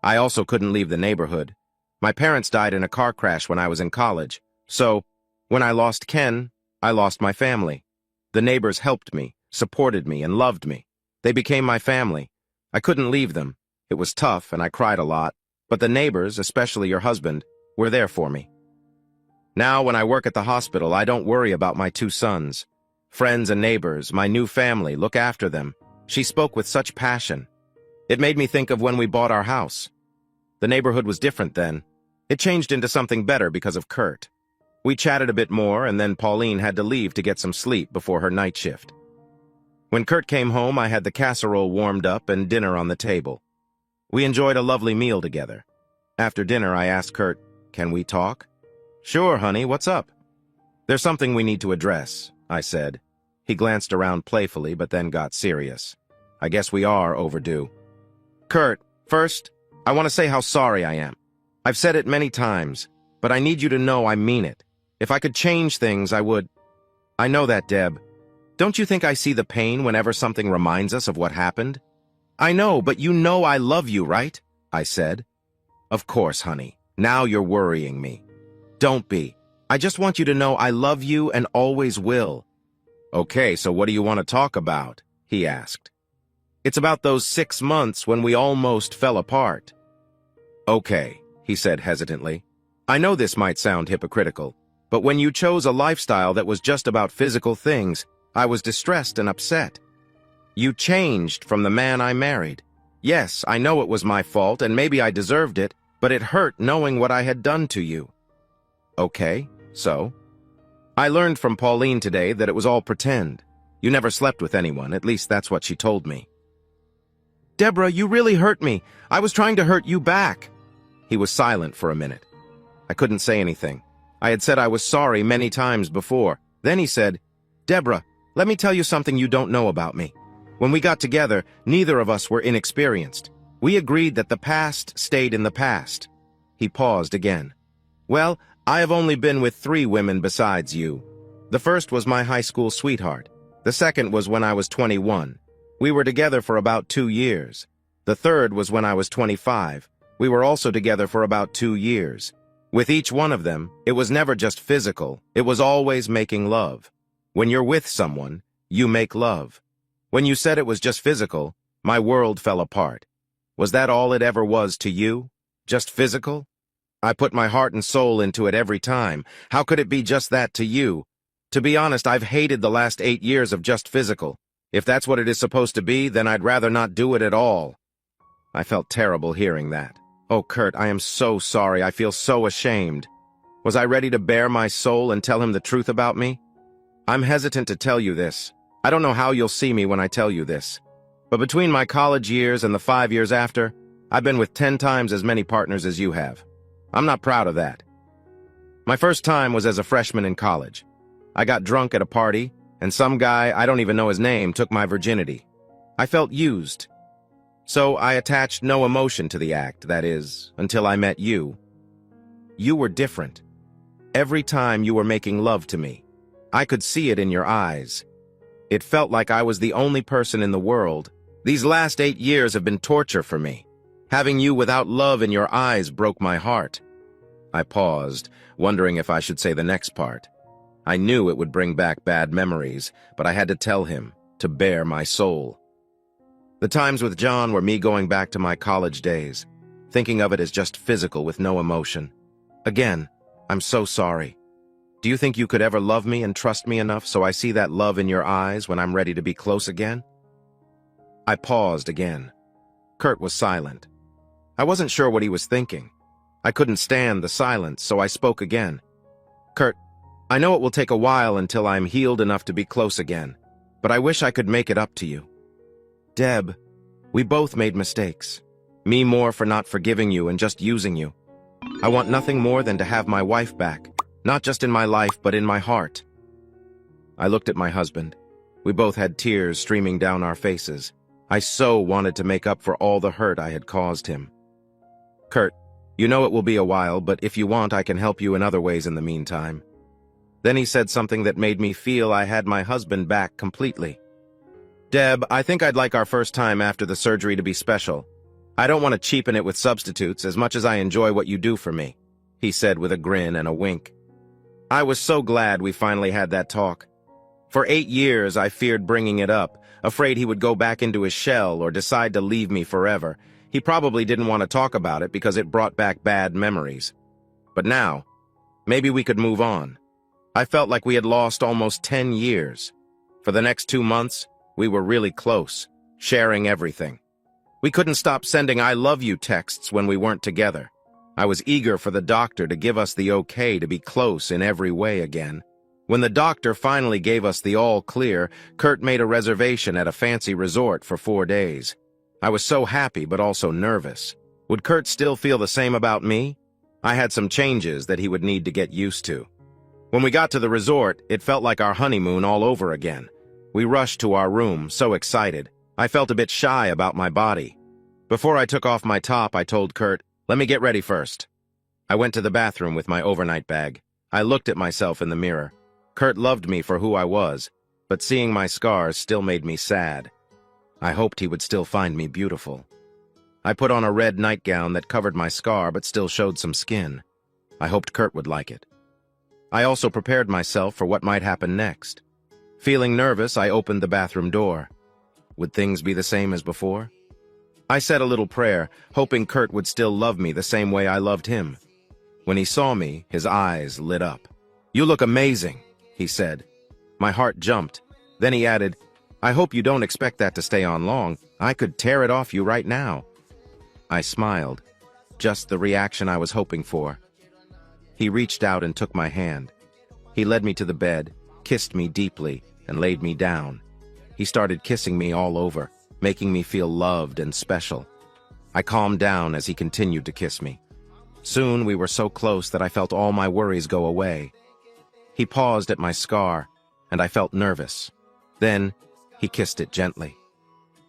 I also couldn't leave the neighborhood. My parents died in a car crash when I was in college. So, when I lost Ken, I lost my family. The neighbors helped me, supported me, and loved me. They became my family. I couldn't leave them. It was tough, and I cried a lot. But the neighbors, especially your husband, were there for me. Now, when I work at the hospital, I don't worry about my 2 sons. Friends and neighbors, my new family, look after them. She spoke with such passion. It made me think of when we bought our house. The neighborhood was different then. It changed into something better because of Kurt. We chatted a bit more, and then Pauline had to leave to get some sleep before her night shift. When Kurt came home, I had the casserole warmed up and dinner on the table. We enjoyed a lovely meal together. After dinner, I asked Kurt, "Can we talk?" "Sure, honey, what's up?" "There's something we need to address," I said. He glanced around playfully, but then got serious. "I guess we are overdue." "Kurt, first, I want to say how sorry I am. I've said it many times, but I need you to know I mean it. If I could change things, I would." "I know that, Deb. Don't you think I see the pain whenever something reminds us of what happened?" "I know, but you know I love you, right?" I said. "Of course, honey. Now you're worrying me." "Don't be. I just want you to know I love you and always will." "Okay, so what do you want to talk about?" he asked. "It's about those 6 months when we almost fell apart." "Okay," he said hesitantly. "I know this might sound hypocritical, but when you chose a lifestyle that was just about physical things, I was distressed and upset. You changed from the man I married. Yes, I know it was my fault, and maybe I deserved it, but it hurt knowing what I had done to you." "Okay, so?" "I learned from Pauline today that it was all pretend. You never slept with anyone, at least that's what she told me." "Deborah, you really hurt me. I was trying to hurt you back." He was silent for a minute. I couldn't say anything. I had said I was sorry many times before. Then he said, "Deborah, let me tell you something you don't know about me. When we got together, neither of us were inexperienced. We agreed that the past stayed in the past." He paused again. "Well, I have only been with 3 women besides you. The first was my high school sweetheart. The second was when I was 21. We were together for about 2 years. The third was when I was 25. We were also together for about 2 years. With each one of them, it was never just physical. It was always making love. When you're with someone, you make love. When you said it was just physical, my world fell apart. Was that all it ever was to you? Just physical? I put my heart and soul into it every time. How could it be just that to you? To be honest, I've hated the last 8 years of just physical. If that's what it is supposed to be, then I'd rather not do it at all." I felt terrible hearing that. "Oh, Kurt, I am so sorry. I feel so ashamed." Was I ready to bare my soul and tell him the truth about me? "I'm hesitant to tell you this. I don't know how you'll see me when I tell you this. But between my college years and the 5 years after, I've been with 10 times as many partners as you have. I'm not proud of that. My first time was as a freshman in college. I got drunk at a party, and some guy, I don't even know his name, took my virginity. I felt used. So I attached no emotion to the act, that is, until I met you. You were different. Every time you were making love to me, I could see it in your eyes. It felt like I was the only person in the world. These last 8 years have been torture for me. Having you without love in your eyes broke my heart." I paused, wondering if I should say the next part. I knew it would bring back bad memories, but I had to tell him, to bare my soul. The times with John were me going back to my college days, thinking of it as just physical with no emotion. Again, I'm so sorry. Do you think you could ever love me and trust me enough so I see that love in your eyes when I'm ready to be close again? I paused again. Kurt was silent. I wasn't sure what he was thinking. I couldn't stand the silence, so I spoke again. "Kurt, I know it will take a while until I'm healed enough to be close again, but I wish I could make it up to you. Deb, we both made mistakes. Me more for not forgiving you and just using you. I want nothing more than to have my wife back, not just in my life, but in my heart." I looked at my husband. We both had tears streaming down our faces. I so wanted to make up for all the hurt I had caused him. "Kurt, you know it will be a while, but if you want, I can help you in other ways in the meantime." Then he said something that made me feel I had my husband back completely. "Deb, I think I'd like our first time after the surgery to be special. I don't want to cheapen it with substitutes as much as I enjoy what you do for me," he said with a grin and a wink. I was so glad we finally had that talk. For 8 years, I feared bringing it up, afraid he would go back into his shell or decide to leave me forever. He probably didn't want to talk about it because it brought back bad memories. But now, maybe we could move on. I felt like we had lost almost 10 years. For the next 2 months, we were really close, sharing everything. We couldn't stop sending I love you texts when we weren't together. I was eager for the doctor to give us the okay to be close in every way again. When the doctor finally gave us the all clear, Kurt made a reservation at a fancy resort for 4 days. I was so happy but also nervous. Would Kurt still feel the same about me? I had some changes that he would need to get used to. When we got to the resort, it felt like our honeymoon all over again. We rushed to our room, so excited. I felt a bit shy about my body. Before I took off my top, I told Kurt, "Let me get ready first." I went to the bathroom with my overnight bag. I looked at myself in the mirror. Kurt loved me for who I was, but seeing my scars still made me sad. I hoped he would still find me beautiful. I put on a red nightgown that covered my scar but still showed some skin. I hoped Kurt would like it. I also prepared myself for what might happen next. Feeling nervous, I opened the bathroom door. Would things be the same as before? I said a little prayer, hoping Kurt would still love me the same way I loved him. When he saw me, his eyes lit up. "You look amazing," he said. My heart jumped. Then he added, "I hope you don't expect that to stay on long. I could tear it off you right now." I smiled, just the reaction I was hoping for. He reached out and took my hand. He led me to the bed, kissed me deeply, and laid me down. He started kissing me all over, making me feel loved and special. I calmed down as he continued to kiss me. Soon we were so close that I felt all my worries go away. He paused at my scar, and I felt nervous. Then, he kissed it gently.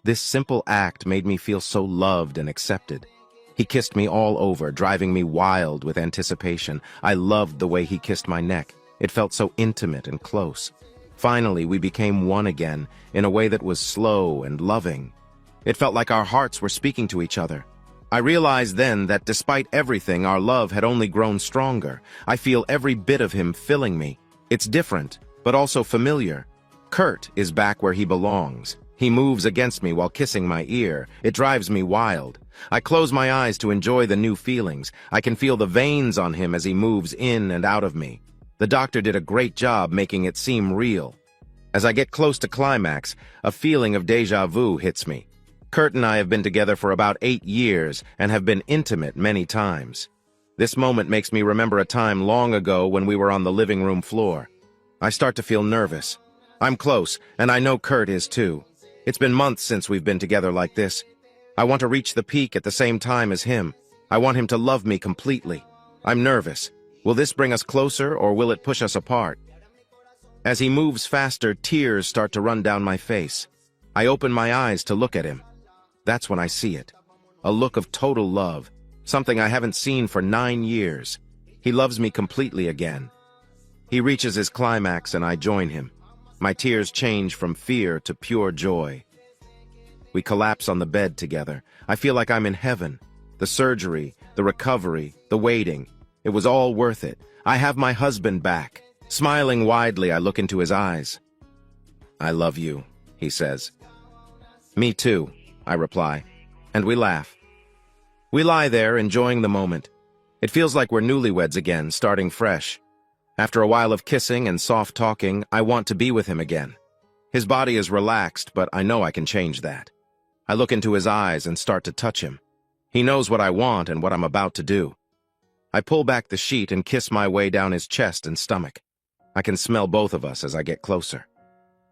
This simple act made me feel so loved and accepted. He kissed me all over, driving me wild with anticipation. I loved the way he kissed my neck. It felt so intimate and close. Finally, we became one again, in a way that was slow and loving. It felt like our hearts were speaking to each other. I realized then that despite everything, our love had only grown stronger. I feel every bit of him filling me. It's different, but also familiar. Kurt is back where he belongs. He moves against me while kissing my ear. It drives me wild. I close my eyes to enjoy the new feelings. I can feel the veins on him as he moves in and out of me. The doctor did a great job making it seem real. As I get close to climax, a feeling of déjà vu hits me. Kurt and I have been together for about 8 years and have been intimate many times. This moment makes me remember a time long ago when we were on the living room floor. I start to feel nervous. I'm close, and I know Kurt is too. It's been months since we've been together like this. I want to reach the peak at the same time as him. I want him to love me completely. I'm nervous. Will this bring us closer, or will it push us apart? As he moves faster, tears start to run down my face. I open my eyes to look at him. That's when I see it. A look of total love, something I haven't seen for 9 years. He loves me completely again. He reaches his climax and I join him. My tears change from fear to pure joy. We collapse on the bed together. I feel like I'm in heaven. The surgery, the recovery, the waiting. It was all worth it. I have my husband back. Smiling widely, I look into his eyes. "I love you," he says. "Me too," I reply, and we laugh. We lie there, enjoying the moment. It feels like we're newlyweds again, starting fresh. After a while of kissing and soft talking, I want to be with him again. His body is relaxed, but I know I can change that. I look into his eyes and start to touch him. He knows what I want and what I'm about to do. I pull back the sheet and kiss my way down his chest and stomach. I can smell both of us as I get closer.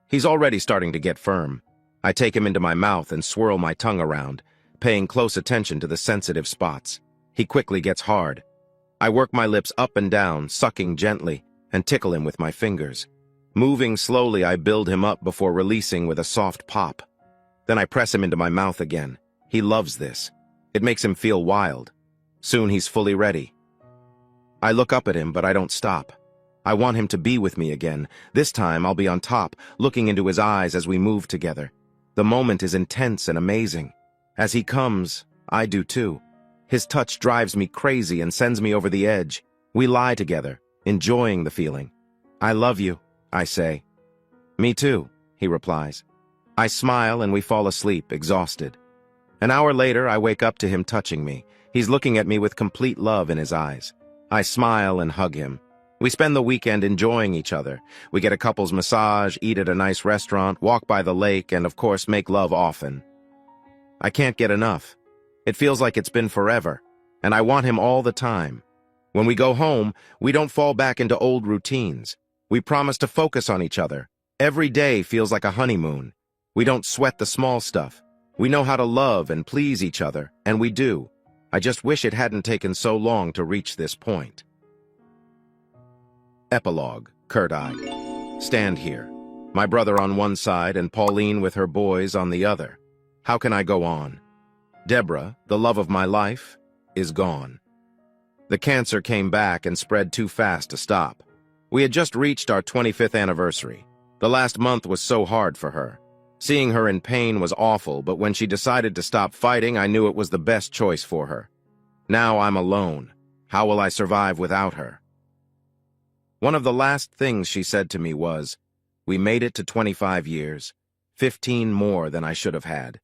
He's already starting to get firm. I take him into my mouth and swirl my tongue around, paying close attention to the sensitive spots. He quickly gets hard. I work my lips up and down, sucking gently, and tickle him with my fingers. Moving slowly, I build him up before releasing with a soft pop. Then I press him into my mouth again. He loves this. It makes him feel wild. Soon he's fully ready. I look up at him, but I don't stop. I want him to be with me again. This time I'll be on top, looking into his eyes as we move together. The moment is intense and amazing. As he comes, I do too. His touch drives me crazy and sends me over the edge. We lie together, enjoying the feeling. "I love you," I say. "Me too," he replies. I smile and we fall asleep, exhausted. An hour later, I wake up to him touching me. He's looking at me with complete love in his eyes. I smile and hug him. We spend the weekend enjoying each other. We get a couple's massage, eat at a nice restaurant, walk by the lake, and of course make love often. I can't get enough. It feels like it's been forever, and I want him all the time. When we go home, we don't fall back into old routines. We promise to focus on each other. Every day feels like a honeymoon. We don't sweat the small stuff. We know how to love and please each other, and we do. I just wish it hadn't taken so long to reach this point. Epilogue, Kurt I. Stand here. My brother on one side and Pauline with her boys on the other. How can I go on? Deborah, the love of my life, is gone. The cancer came back and spread too fast to stop. We had just reached our 25th anniversary. The last month was so hard for her. Seeing her in pain was awful, but when she decided to stop fighting, I knew it was the best choice for her. Now I'm alone. How will I survive without her? One of the last things she said to me was, "We made it to 25 years, 15 more than I should have had.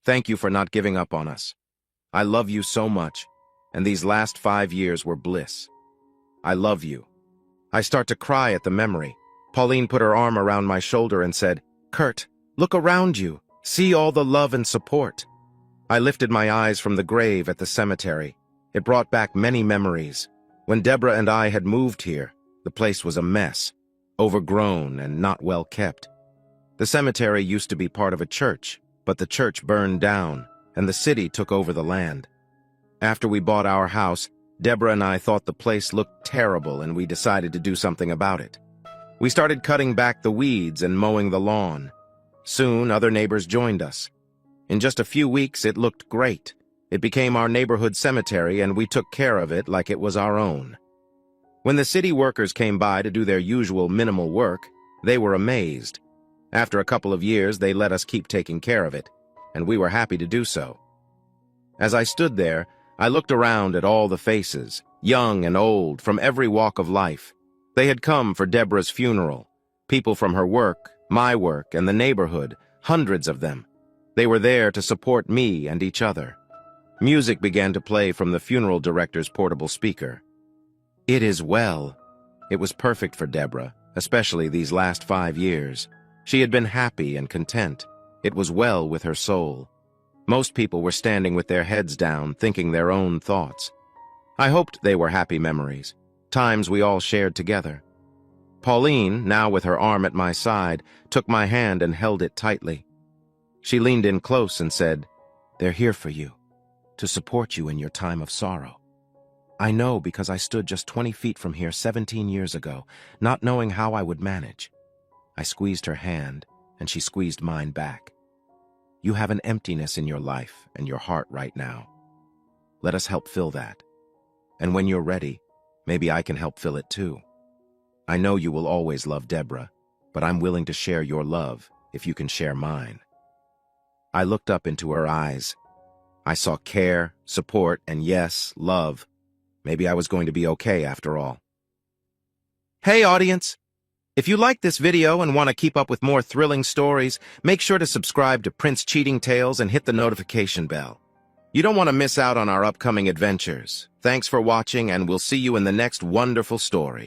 Thank you for not giving up on us. I love you so much, and these last 5 years were bliss. I love you." I start to cry at the memory. Pauline put her arm around my shoulder and said, "Kurt, look around you. See all the love and support." I lifted my eyes from the grave at the cemetery. It brought back many memories. When Deborah and I had moved here, the place was a mess, overgrown and not well kept. The cemetery used to be part of a church, but the church burned down, and the city took over the land. After we bought our house, Deborah and I thought the place looked terrible, and we decided to do something about it. We started cutting back the weeds and mowing the lawn. Soon, other neighbors joined us. In just a few weeks, it looked great. It became our neighborhood cemetery, and we took care of it like it was our own. When the city workers came by to do their usual minimal work, they were amazed. After a couple of years, they let us keep taking care of it, and we were happy to do so. As I stood there, I looked around at all the faces, young and old, from every walk of life. They had come for Deborah's funeral. People from her work, my work, and the neighborhood, hundreds of them. They were there to support me and each other. Music began to play from the funeral director's portable speaker. It is well. It was perfect for Deborah, especially these last 5 years. She had been happy and content. It was well with her soul. Most people were standing with their heads down, thinking their own thoughts. I hoped they were happy memories, times we all shared together. Pauline, now with her arm at my side, took my hand and held it tightly. She leaned in close and said, "They're here for you, to support you in your time of sorrow. I know because I stood just 20 feet from here 17 years ago, not knowing how I would manage." I squeezed her hand, and she squeezed mine back. "You have an emptiness in your life and your heart right now. Let us help fill that. And when you're ready, maybe I can help fill it too. I know you will always love Deborah, but I'm willing to share your love if you can share mine." I looked up into her eyes. I saw care, support, and yes, love. Maybe I was going to be okay after all. Hey, audience! If you like this video and want to keep up with more thrilling stories, make sure to subscribe to Prince Cheating Tales and hit the notification bell. You don't want to miss out on our upcoming adventures. Thanks for watching, and we'll see you in the next wonderful story.